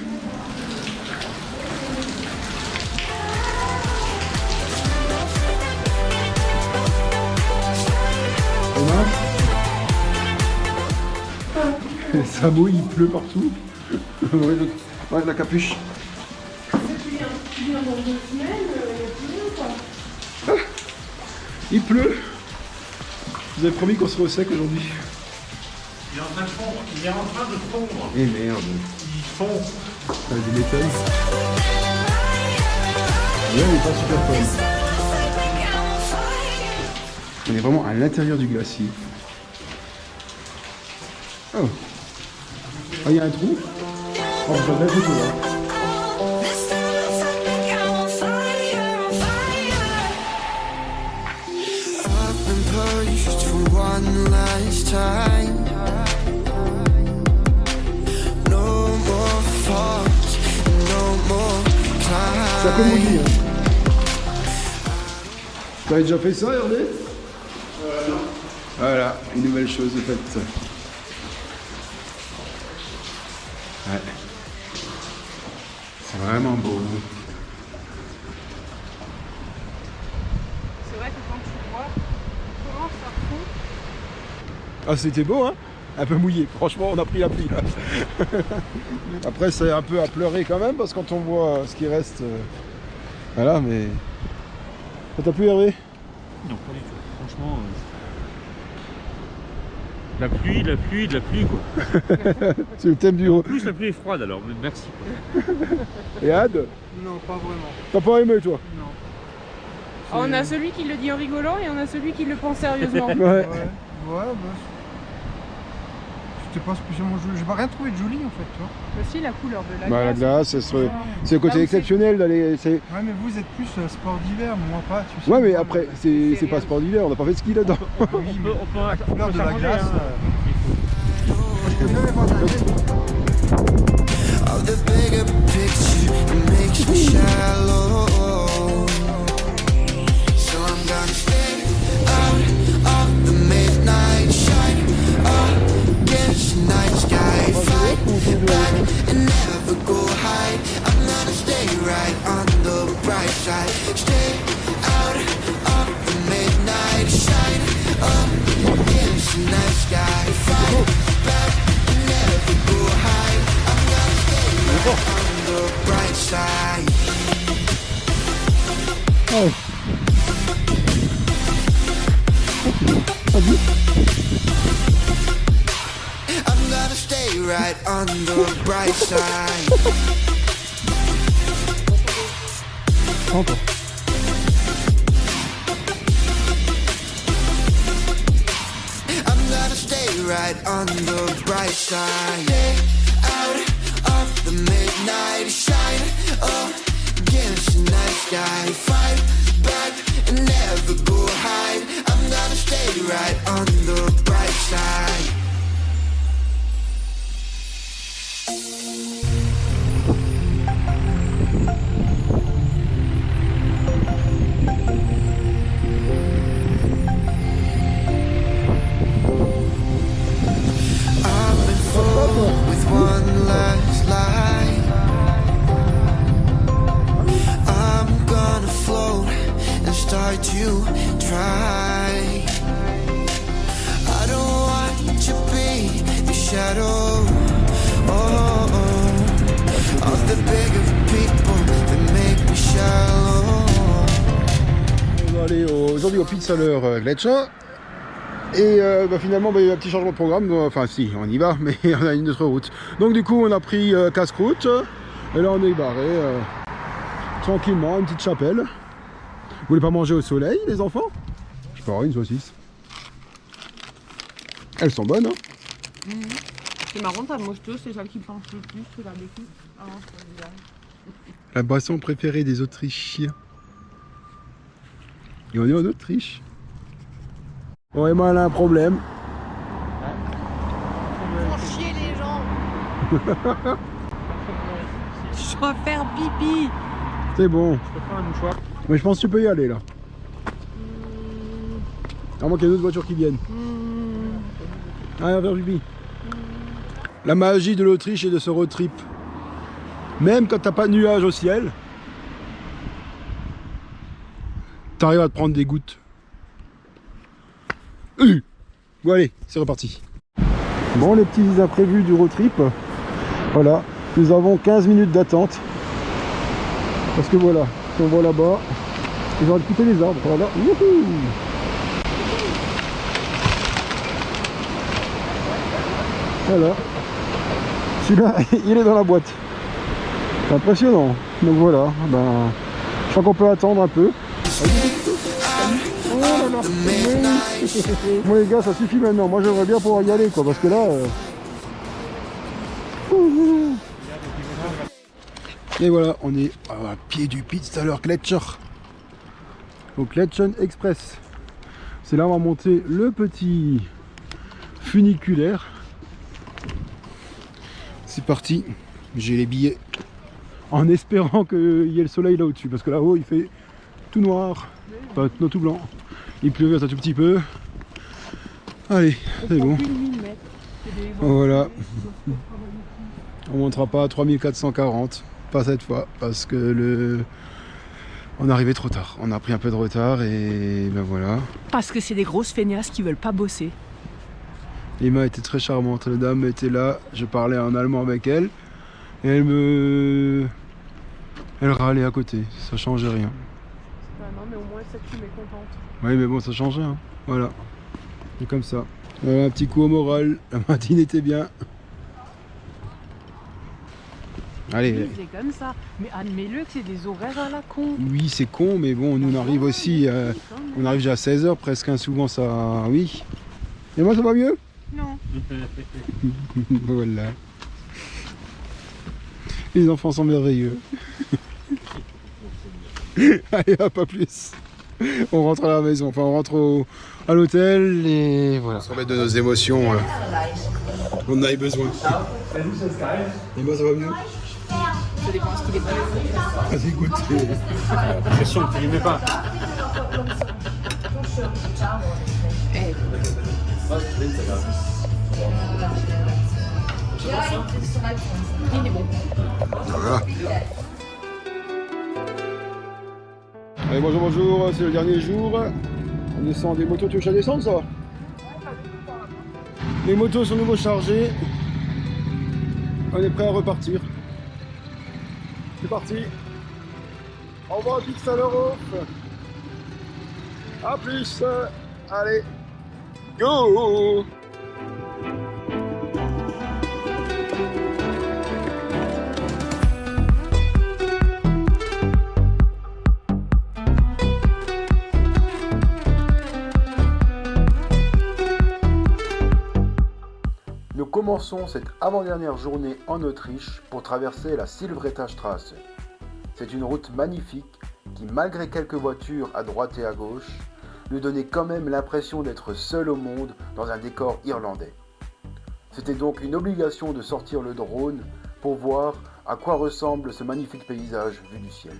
Ça mouille, il pleut partout. Ouais, la capuche. Ah, il pleut. Vous avez promis qu'on serait au sec aujourd'hui. Il est en train de fondre. Il est en train de fondre. Eh merde. Il fond. Ça du métal. Là, il est pas super fun. On est vraiment à l'intérieur du glacier. Oh. Ah, il y a un trou. Oh, je vois bien le photo là. This time I felt like I'm on fire, on fire. I've been punished for one last time. No more faults, no more Ça peut time. mouiller. Hein. T'avais déjà fait ça, Hervé? Non. Voilà, une nouvelle chose de faite. Ouais. C'est vraiment beau. C'est vrai que quand tu vois comment ça fond, Ah, c'était beau, hein? Un peu mouillé. Franchement, on a pris la pluie là. Après, c'est un peu à pleurer quand même parce que quand on voit ce qui reste. Voilà, mais. Ça t'a plu, Hervé? Non, pas du tout. Franchement, la pluie, quoi. C'est le thème du En haut. plus, la pluie est froide, alors merci. Quoi. Et Ad? Non, pas vraiment. T'as pas aimé, toi? Non. on a celui qui le dit en rigolant et on a celui qui le pense sérieusement. Ouais. Ouais, bah. C'était pas spécialement joli. J'ai pas rien trouvé de joli en fait, tu vois. Aussi la couleur de la Bah, la glace. glace, c'est le côté Là où exceptionnel d'aller. c'est- Ouais, mais vous êtes plus sport d'hiver, moi pas, tu sais. Ouais, mais moi, après, le- c'est pas sport d'hiver, on n'a pas fait de ski là-dedans. Oui, On mais peut, la couleur de la s'arranger, glace. hein. Je peux même voir la glace. Of the bigger picture, it makes me shallow. So I'm gonna stay out of the midnight shine against the night sky. Fight back and never go hide. I'm gonna stay right on the bright side. Stay out of the midnight shine against the night sky. Fight back and never go hide. I'm gonna stay right on the bright side. I'm gonna stay right on the bright side. I'm gonna stay right on the bright side. Stay out of the midnight shine against the night sky. Fight back and never go hide. I'm gonna stay right on the bright side. I've been fooled with one last lie. I'm gonna float and start to try. I don't want to be the shadow of the bigger people that make me shallow. On va aller aujourd'hui au Pitzler Gletscher. Et finalement, il y a eu un petit changement de programme. Donc, enfin, si, on y va, mais on a une autre route. Donc, du coup, on a pris casse-croûte. Et là, on est barré tranquillement, une petite chapelle. Vous voulez pas manger au soleil, les enfants? Je peux avoir une saucisse. Elles sont bonnes, hein? C'est marrant, ta mocheteuse, c'est celle qui penche le plus sur la béquille. Ah, c'est bizarre. La boisson préférée des Autrichiens. Et on est en Autriche. Bon, Emma, elle a un problème. Je dois faire pipi. C'est bon. Je peux prendre un mouchoir. Mais je pense que tu peux y aller là. À moins qu'il y ait d'autres voitures qui viennent. Allez, on va faire pipi. La magie de l'Autriche et de ce road trip. Même quand t'as pas de nuages au ciel, t'arrives à te prendre des gouttes. Bon allez, c'est reparti. Bon, les petits imprévus du road trip. Voilà, nous avons 15 minutes d'attente. Parce que voilà, on voit là-bas, ils ont coupé les arbres. Voilà. Wouhou. Voilà. Celui-là, il est dans la boîte. C'est impressionnant. Donc voilà, ben, je crois qu'on peut attendre un peu. Oh là là. Bon les gars, ça suffit maintenant. Moi j'aimerais bien pouvoir y aller quoi, parce que là... Et voilà, on est à pied du Pitztaler Gletscher. Au Gletschen Express. C'est là où on va monter le petit funiculaire. C'est parti, j'ai les billets. En espérant qu'il y ait le soleil là au-dessus. Parce que là-haut il fait tout noir. Pas non, tout blanc. Il pleut un tout petit peu. Allez, c'est bon. Voilà. On montera pas à 3440. Pas cette fois. Parce que on est arrivé trop tard. On a pris un peu de retard et ben voilà. Parce que c'est des grosses feignasses qui veulent pas bosser. Emma était très charmante. La dame était là. Je parlais en allemand avec elle. Et elle râlait à côté. Ça changeait rien. Non, mais au moins, ça tu m'es contente. Oui, mais bon, ça change rien. Voilà. C'est comme ça. Voilà, un petit coup au moral. La matinée était bien. Allez. C'est comme ça. Mais admets-le que c'est des horaires à la con. Oui, c'est con, mais bon, nous on arrive aussi. On arrive déjà à 16h presque. Hein, souvent, ça. Oui. Et moi, ça va mieux? Non. Voilà. Les enfants sont merveilleux. Allez hop, pas plus. On rentre à la maison, enfin on rentre à l'hôtel et voilà. On se remet de nos émotions. On en avait besoin. Et moi ça va mieux? Ça dépend ce qu'il est pas. Vas-y goûte. Pression, tu lui mets pas. Il est bon. Voilà. Allez, bonjour, bonjour, c'est le dernier jour. On descend des motos, tu veux que je descende ça? Les motos sont nouveau chargées. On est prêt à repartir. C'est parti. Au revoir, Pitztaler. A plus. Allez. Go. Nous commençons cette avant-dernière journée en Autriche pour traverser la Silvretta-Straße. C'est une route magnifique qui, malgré quelques voitures à droite et à gauche, nous donnait quand même l'impression d'être seul au monde dans un décor irlandais. C'était donc une obligation de sortir le drone pour voir à quoi ressemble ce magnifique paysage vu du ciel.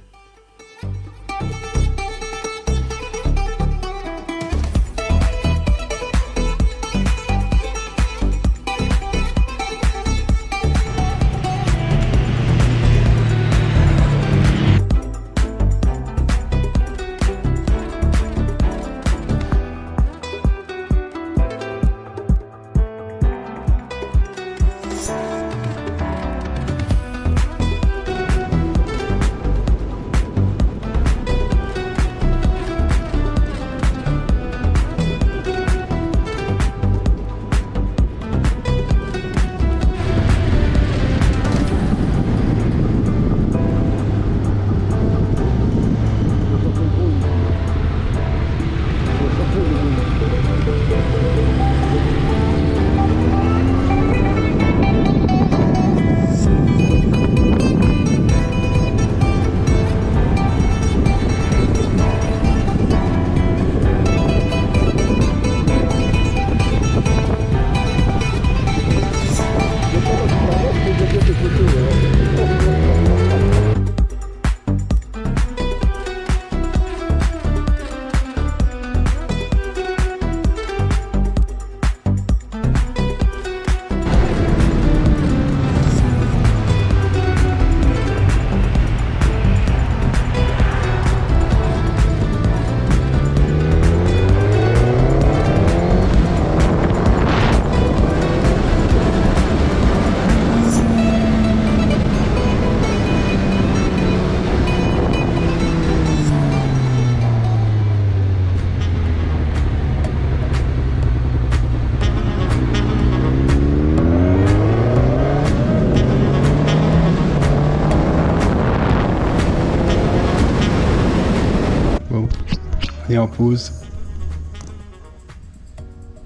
est en pause.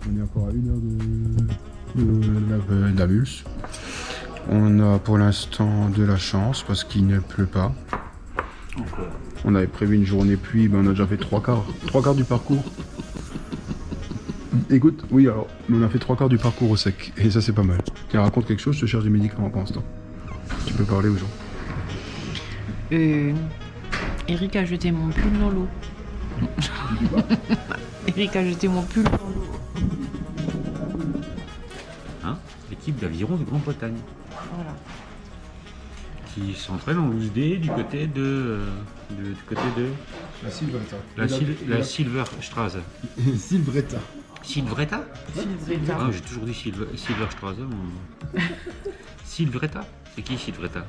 On est encore à 1 heure d'Amulse. On a pour l'instant de la chance parce qu'il ne pleut pas. On avait prévu une journée pluie, ben on a déjà fait 3/4 du parcours. Écoute, oui alors, on a fait 3/4 du parcours au sec, et ça c'est pas mal. Tiens, raconte quelque chose, je te cherche des médicaments pour l'instant. Tu peux parler aux gens. Eric a jeté mon pull dans l'eau. Eric a jeté mon pull dans l'eau. Hein, l'équipe d'aviron de Grande-Bretagne. Voilà. Qui s'entraîne en loose day du côté de La Silvretta. la Silverstraße. Silvretta. Silvretta Silvretta. Ah, j'ai toujours dit Silverstraße. Silvretta. C'est qui Silvretta?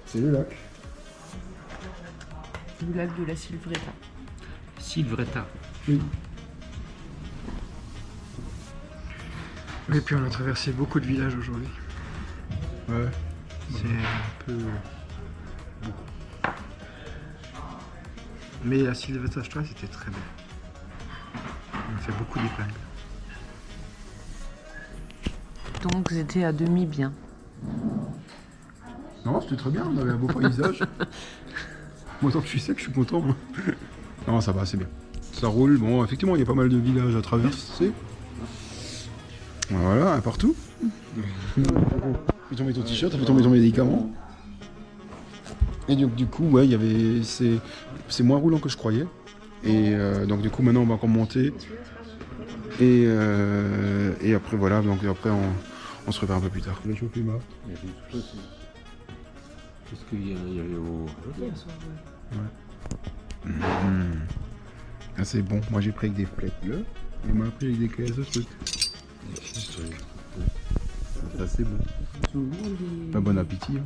C'est le lac. Le lac de la Silvretta. Silvretta. Oui. Et puis on a traversé beaucoup de villages aujourd'hui. Ouais. C'est un peu... Mais la Silverstraße c'était très bien. On a fait beaucoup d'épingles. Donc c'était à demi bien. Non, c'était très bien, on avait un beau paysage. Moi, tant que je suis sec, je suis content. Moi. Non, ça va, c'est bien. Ça roule. Bon, effectivement, il y a pas mal de villages à traverser. Voilà, un partout. Fais tomber ton t-shirt, t'as fait tomber ton médicament. Et donc, du coup, ouais, il y avait. C'est moins roulant que je croyais. Et donc, du coup, maintenant, on va encore monter. Et après, voilà, donc après, on se repère un peu plus tard. Le climat. Qu'est-ce qu'il y avait au... Ouais. Ah, c'est bon, moi j'ai pris avec des flecs là. Il m'a pris avec des caisses de trucs. Ça c'est bon. Bah, bon appétit. Hein.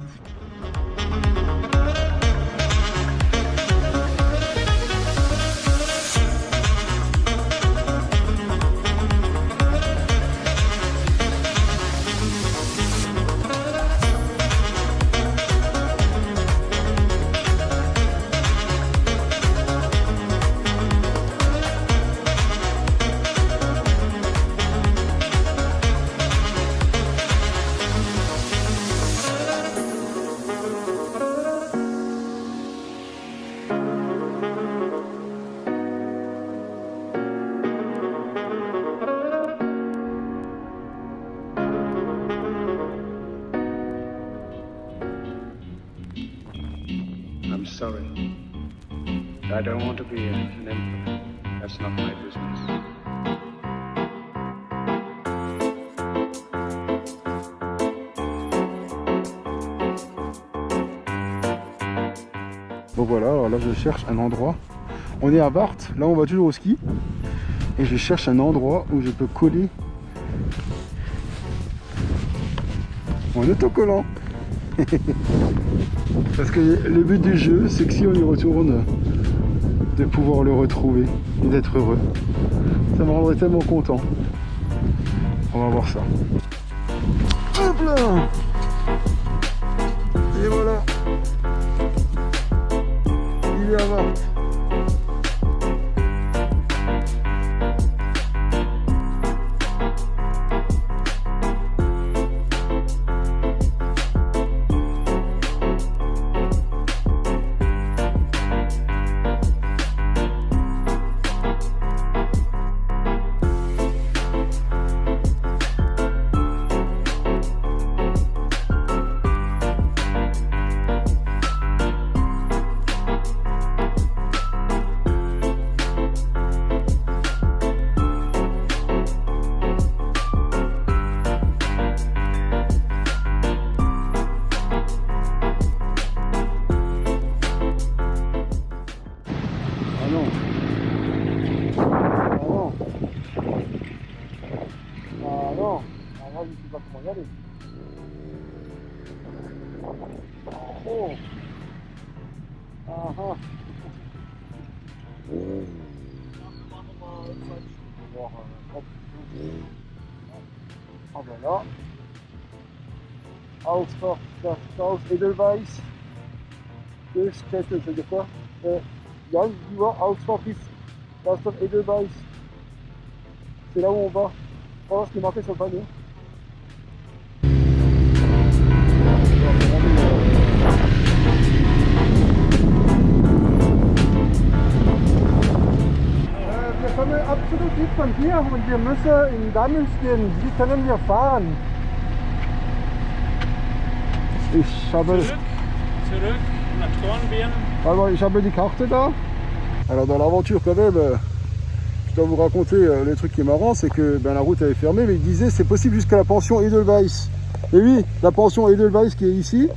I'm sorry. I don't want to be an emperor. That's not my business. Bon voilà, alors là je cherche un endroit. On est à Barthes, là on va toujours au ski. Et je cherche un endroit où je peux coller en autocollant. Parce que le but du jeu, c'est que si on y retourne, de pouvoir le retrouver et d'être heureux. Ça me rendrait tellement content. On va voir ça. Hop là! Et voilà! Il est à Barthes. Ah ben là, Ausfahrt aus Edelweiss, Durchkette, ça veut dire quoi? Ja, die Ausfahrt ist Bastard Edelweiss. C'est là où on va. Oh, ce qui est marqué sur le panneau. Wir kommen absolut nicht von hier und wir müssen in Damels gehen. Wie können wir fahren? Ich habe... Zurück nach Dornbirn. Alors, ich habe die Karte da. Alors dans l'aventure quand même, je dois vous raconter le truc qui est marrant, c'est que la route elle est fermée, mais il disait c'est possible jusqu'à la pension Edelweiss. Et oui, la pension Edelweiss qui est ici,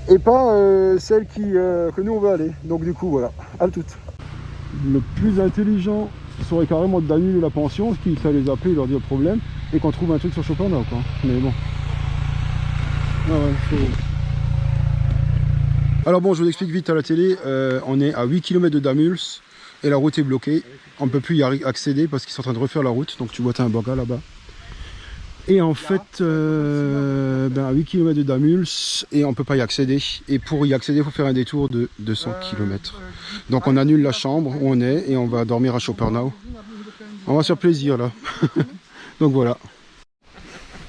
et pas celle que nous on veut aller. Donc du coup voilà, à toutes. Le plus intelligent serait carrément d'annuler la pension, ce qui ça les appeler, leur dire problème, et qu'on trouve un truc sur Chopin-Nau quoi. Mais bon. Ah ouais, faut... Alors bon, je vous explique vite à la télé, on est à 8 km de Damüls et la route est bloquée. On ne peut plus y accéder parce qu'ils sont en train de refaire la route. Donc tu vois, tu as un burga là-bas. Et en fait, à 8 km de Damüls et on ne peut pas y accéder. Et pour y accéder, il faut faire un détour de 200 km. Donc on annule la chambre où on est et on va dormir à Chopin-Nau. On va se faire plaisir là. Donc voilà.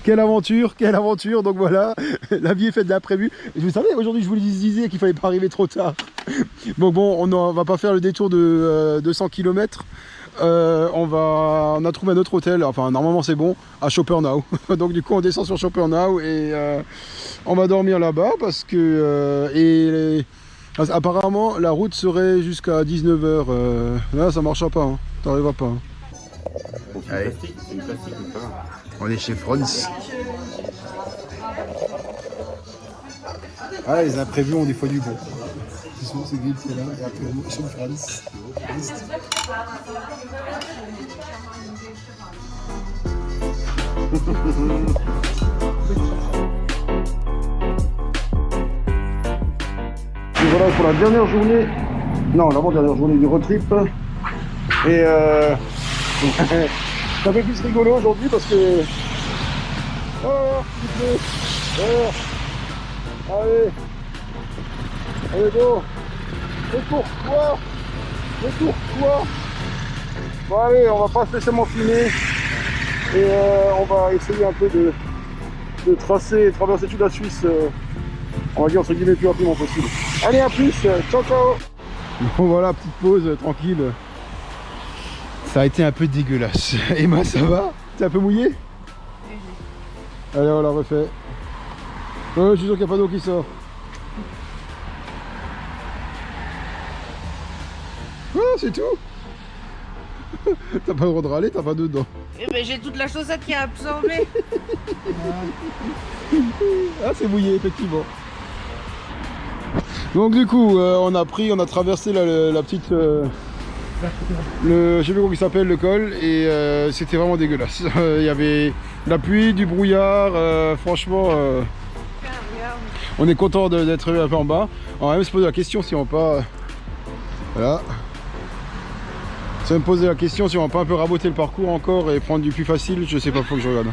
Quelle aventure, donc voilà, la vie est faite de l'imprévu. Vous savez, aujourd'hui je vous disais qu'il fallait pas arriver trop tard. Donc bon, on va pas faire le détour de 200 km. On a trouvé un autre hôtel, enfin normalement c'est bon, à Chopin-Nau. Donc du coup on descend sur Chopin-Nau et on va dormir là-bas parce que... apparemment la route serait jusqu'à 19h. Là ça marchera pas, hein. T'arriveras pas. Hein. Allez. On est chez Franz. Ah, les imprévus ont des fois du bon. C'est vite, c'est là, et après on est chez Franz. Et voilà pour la dernière journée, non, l'avant-dernière journée du road trip. Et c'est un peu plus rigolo aujourd'hui parce que... Oh, il pleut. Oh. Allez. Allez, go. Le tour. Bon allez, on va pas spécialement filmer. Et on va essayer un peu de tracer et traverser toute la Suisse, on va dire entre guillemets le plus rapidement possible. Allez, à plus. Ciao, ciao. Bon voilà, petite pause tranquille. Ça a été un peu dégueulasse. Emma, ça va? T'es un peu mouillé? Allez, on la refait. Je suis sûr qu'il n'y a pas d'eau qui sort. Ah, c'est tout. T'as pas le droit de râler, t'as pas d'eau dedans. Eh ben, j'ai toute la chaussette qui a absorbé. Ah, c'est mouillé, effectivement. Donc du coup, on a traversé la petite... je sais plus comment il s'appelle, le col, et c'était vraiment dégueulasse. Il y avait la pluie, du brouillard, franchement on est content d'être un peu en bas. On va même se poser la question si on va pas... Voilà. Ça va me poser la question si on va pas un peu raboter le parcours encore et prendre du plus facile, je sais pas, faut que je regarde.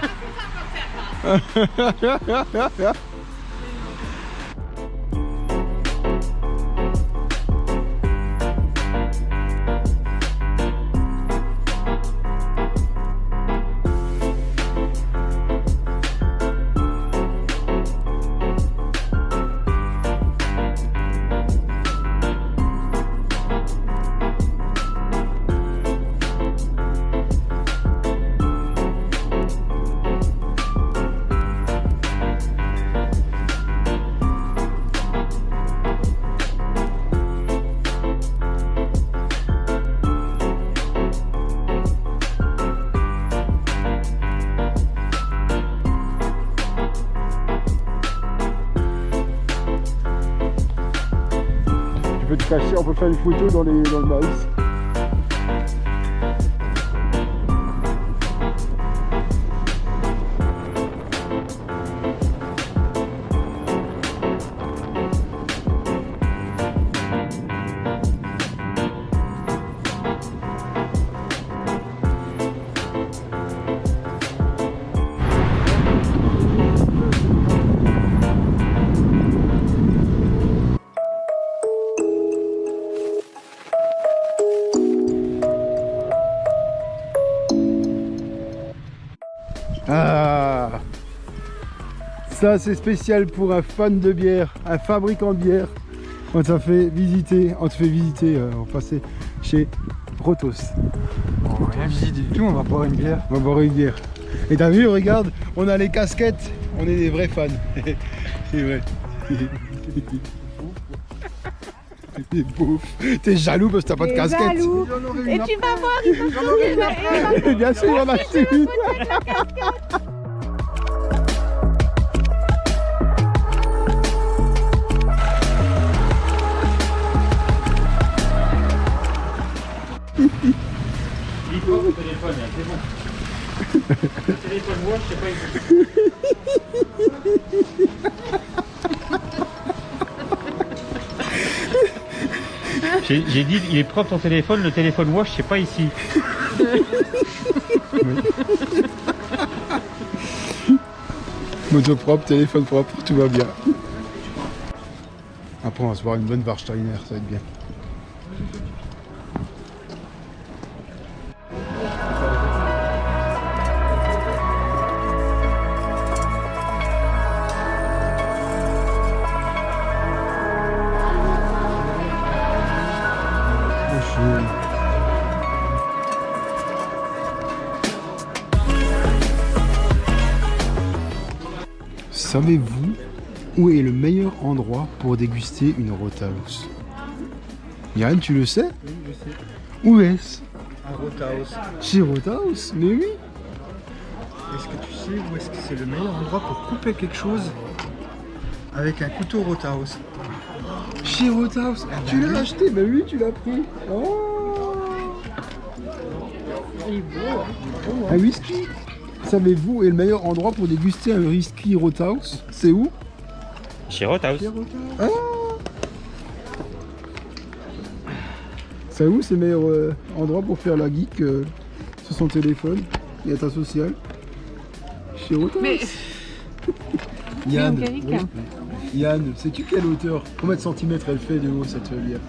On peut faire une photo dans le maïs. Ça, c'est spécial pour un fan de bière, un fabricant de bière. On te fait visiter, on va passer chez Rotos. On va rien visiter du tout, on va boire une bière. On va boire une bière. Et t'as vu, regarde, on a les casquettes, on est des vrais fans. C'est vrai. T'es beauf. T'es jaloux parce que t'as pas de casquette. Jaloux. Et tu vas voir, il va Bien sûr, on a acheté une. Il prend ton téléphone, hein, c'est bon. Le téléphone moi, je sais pas, J'ai dit, il est propre ton téléphone, le téléphone wash, c'est pas ici. Moto propre, téléphone propre, tout va bien. Après, on va se boire une bonne Warsteiner, ça va être bien. Savez-vous où est le meilleur endroit pour déguster une Rothaus? Yann, tu le sais? Oui, je sais. Où est-ce? À Rothaus. Chez Rothaus? Mais oui. Est-ce que tu sais où est-ce que c'est le meilleur endroit pour couper quelque chose avec un couteau Rothaus? Chez Rothaus? Tu l'as acheté? Ben oui, tu l'as pris. Oh, Il est beau, hein. un whisky. Savez-vous où est le meilleur endroit pour déguster un whisky Rothaus? C'est où? Chez Rothaus. Ah. C'est où c'est le meilleur endroit pour faire la geek sur son téléphone et être social? Chez Rothaus. Mais Yann, Angélique. oui. Yann, sais-tu quelle hauteur, combien de centimètres elle fait de haut cette bière?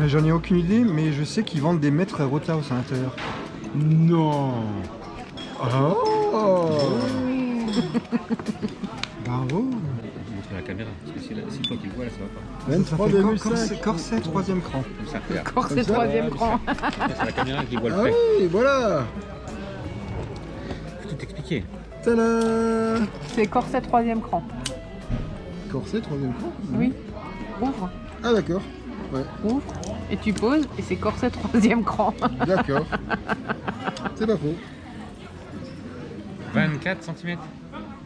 J'en ai aucune idée, mais je sais qu'ils vendent des mètres Rothaus à l'intérieur. Non. Oh. Bravo. Montrer la caméra, parce que si toi qui le vois là, ça va pas. 23,5. Corset, troisième cran. Comme ça, regarde. Corset Comme ça, troisième cran. C'est la caméra qui voit le Ah prêt. oui, voilà. Faut tout expliquer. Tada. C'est corset troisième cran. Corset, troisième cran? Oui. Ouvre, Ah d'accord. Ouais, ouvre, et tu poses, et c'est corset troisième cran. d'accord. C'est pas faux. 24 cm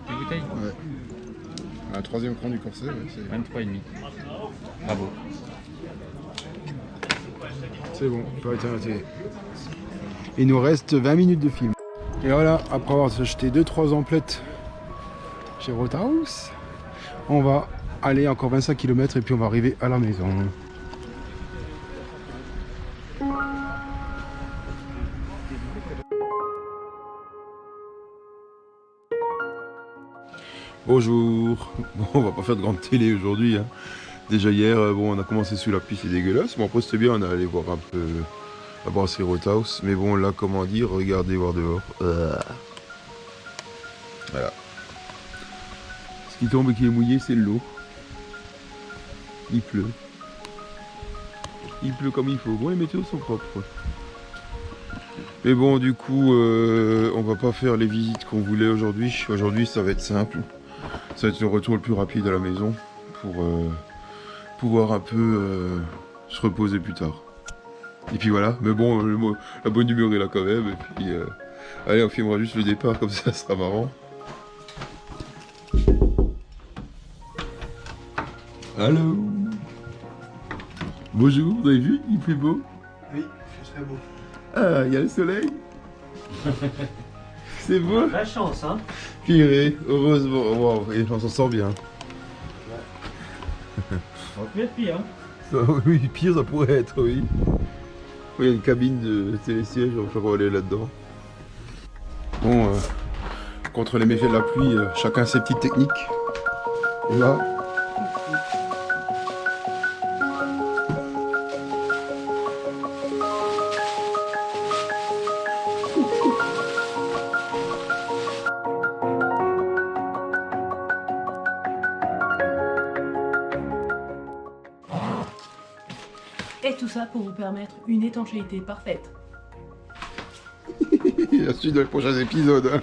de bouteille. Ouais. Un troisième cran du corset, ouais, c'est... 23,5. Bravo. C'est bon, on peut arrêter. Il nous reste 20 minutes de film. Et voilà, après avoir acheté 2-3 emplettes chez Rothaus, on va aller encore 25 km et puis on va arriver à la maison. Bonjour. Bon, on va pas faire de grande télé aujourd'hui, hein. Déjà hier, bon, on a commencé sous la pluie, c'est dégueulasse. Bon, après c'était bien, on est allé voir un peu la brasserie Rothaus. Mais bon, là, comment dire, regardez voir dehors. Voilà. Ce qui tombe et qui est mouillé, c'est de l'eau. Il pleut. Il pleut comme il faut. Bon, les météos sont propres. Mais bon, du coup, on va pas faire les visites qu'on voulait aujourd'hui. Aujourd'hui, ça va être simple. Ça va être le retour le plus rapide à la maison pour pouvoir un peu se reposer plus tard. Et puis voilà, mais bon, la bonne humeur est là quand même. Et puis, allez, on filmera juste le départ, comme ça sera marrant. Allô. Bonjour, vous avez vu, il fait beau. Oui, c'est très beau. Ah, il y a le soleil. C'est beau. La chance, hein. Purée, heureusement. Wow, et on s'en sort bien. Ça aurait pu être pire, hein. Ça, oui, pire ça pourrait être, oui. Oui, il y a une cabine de télésiège, on va faire aller là-dedans. Bon, contre les méfaits de la pluie, chacun ses petites techniques. Et là... Et tout ça pour vous permettre une étanchéité parfaite. La suite dans les prochains épisodes. Hein.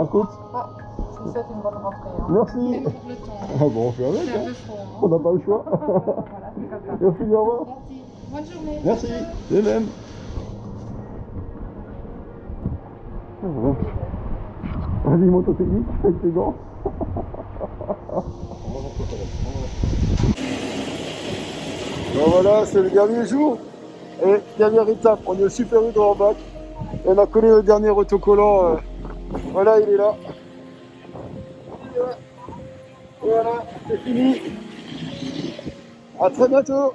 Écoute. Je vous souhaite une bonne rentrée. Hein. Merci. Pour le temps. Ah bon, on fait avec. C'est un Hein. peu froid. Hein. On n'a pas le choix. Voilà, c'est comme ça. Merci, au revoir. Merci. Bonne journée. Merci, de même. Vas-y, monte au technique avec tes gants. Bon voilà, c'est le dernier jour et dernière étape. On est au Super U de Rohrbach. Et on a collé le dernier autocollant. Voilà, il est là. Voilà, c'est fini. À très bientôt.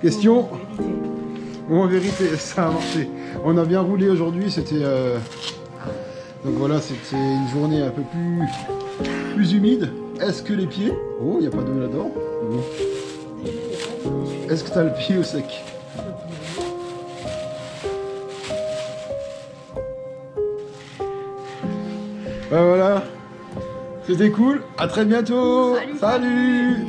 Question. Bon, en vérité, ça a marché. On a bien roulé aujourd'hui. C'était donc voilà, c'était une journée un peu plus humide. Est-ce que les pieds? Oh, il n'y a pas d'eau là-dedans. Bon. Est-ce que tu as le pied au sec? Ben voilà, c'était cool. À très bientôt. Salut.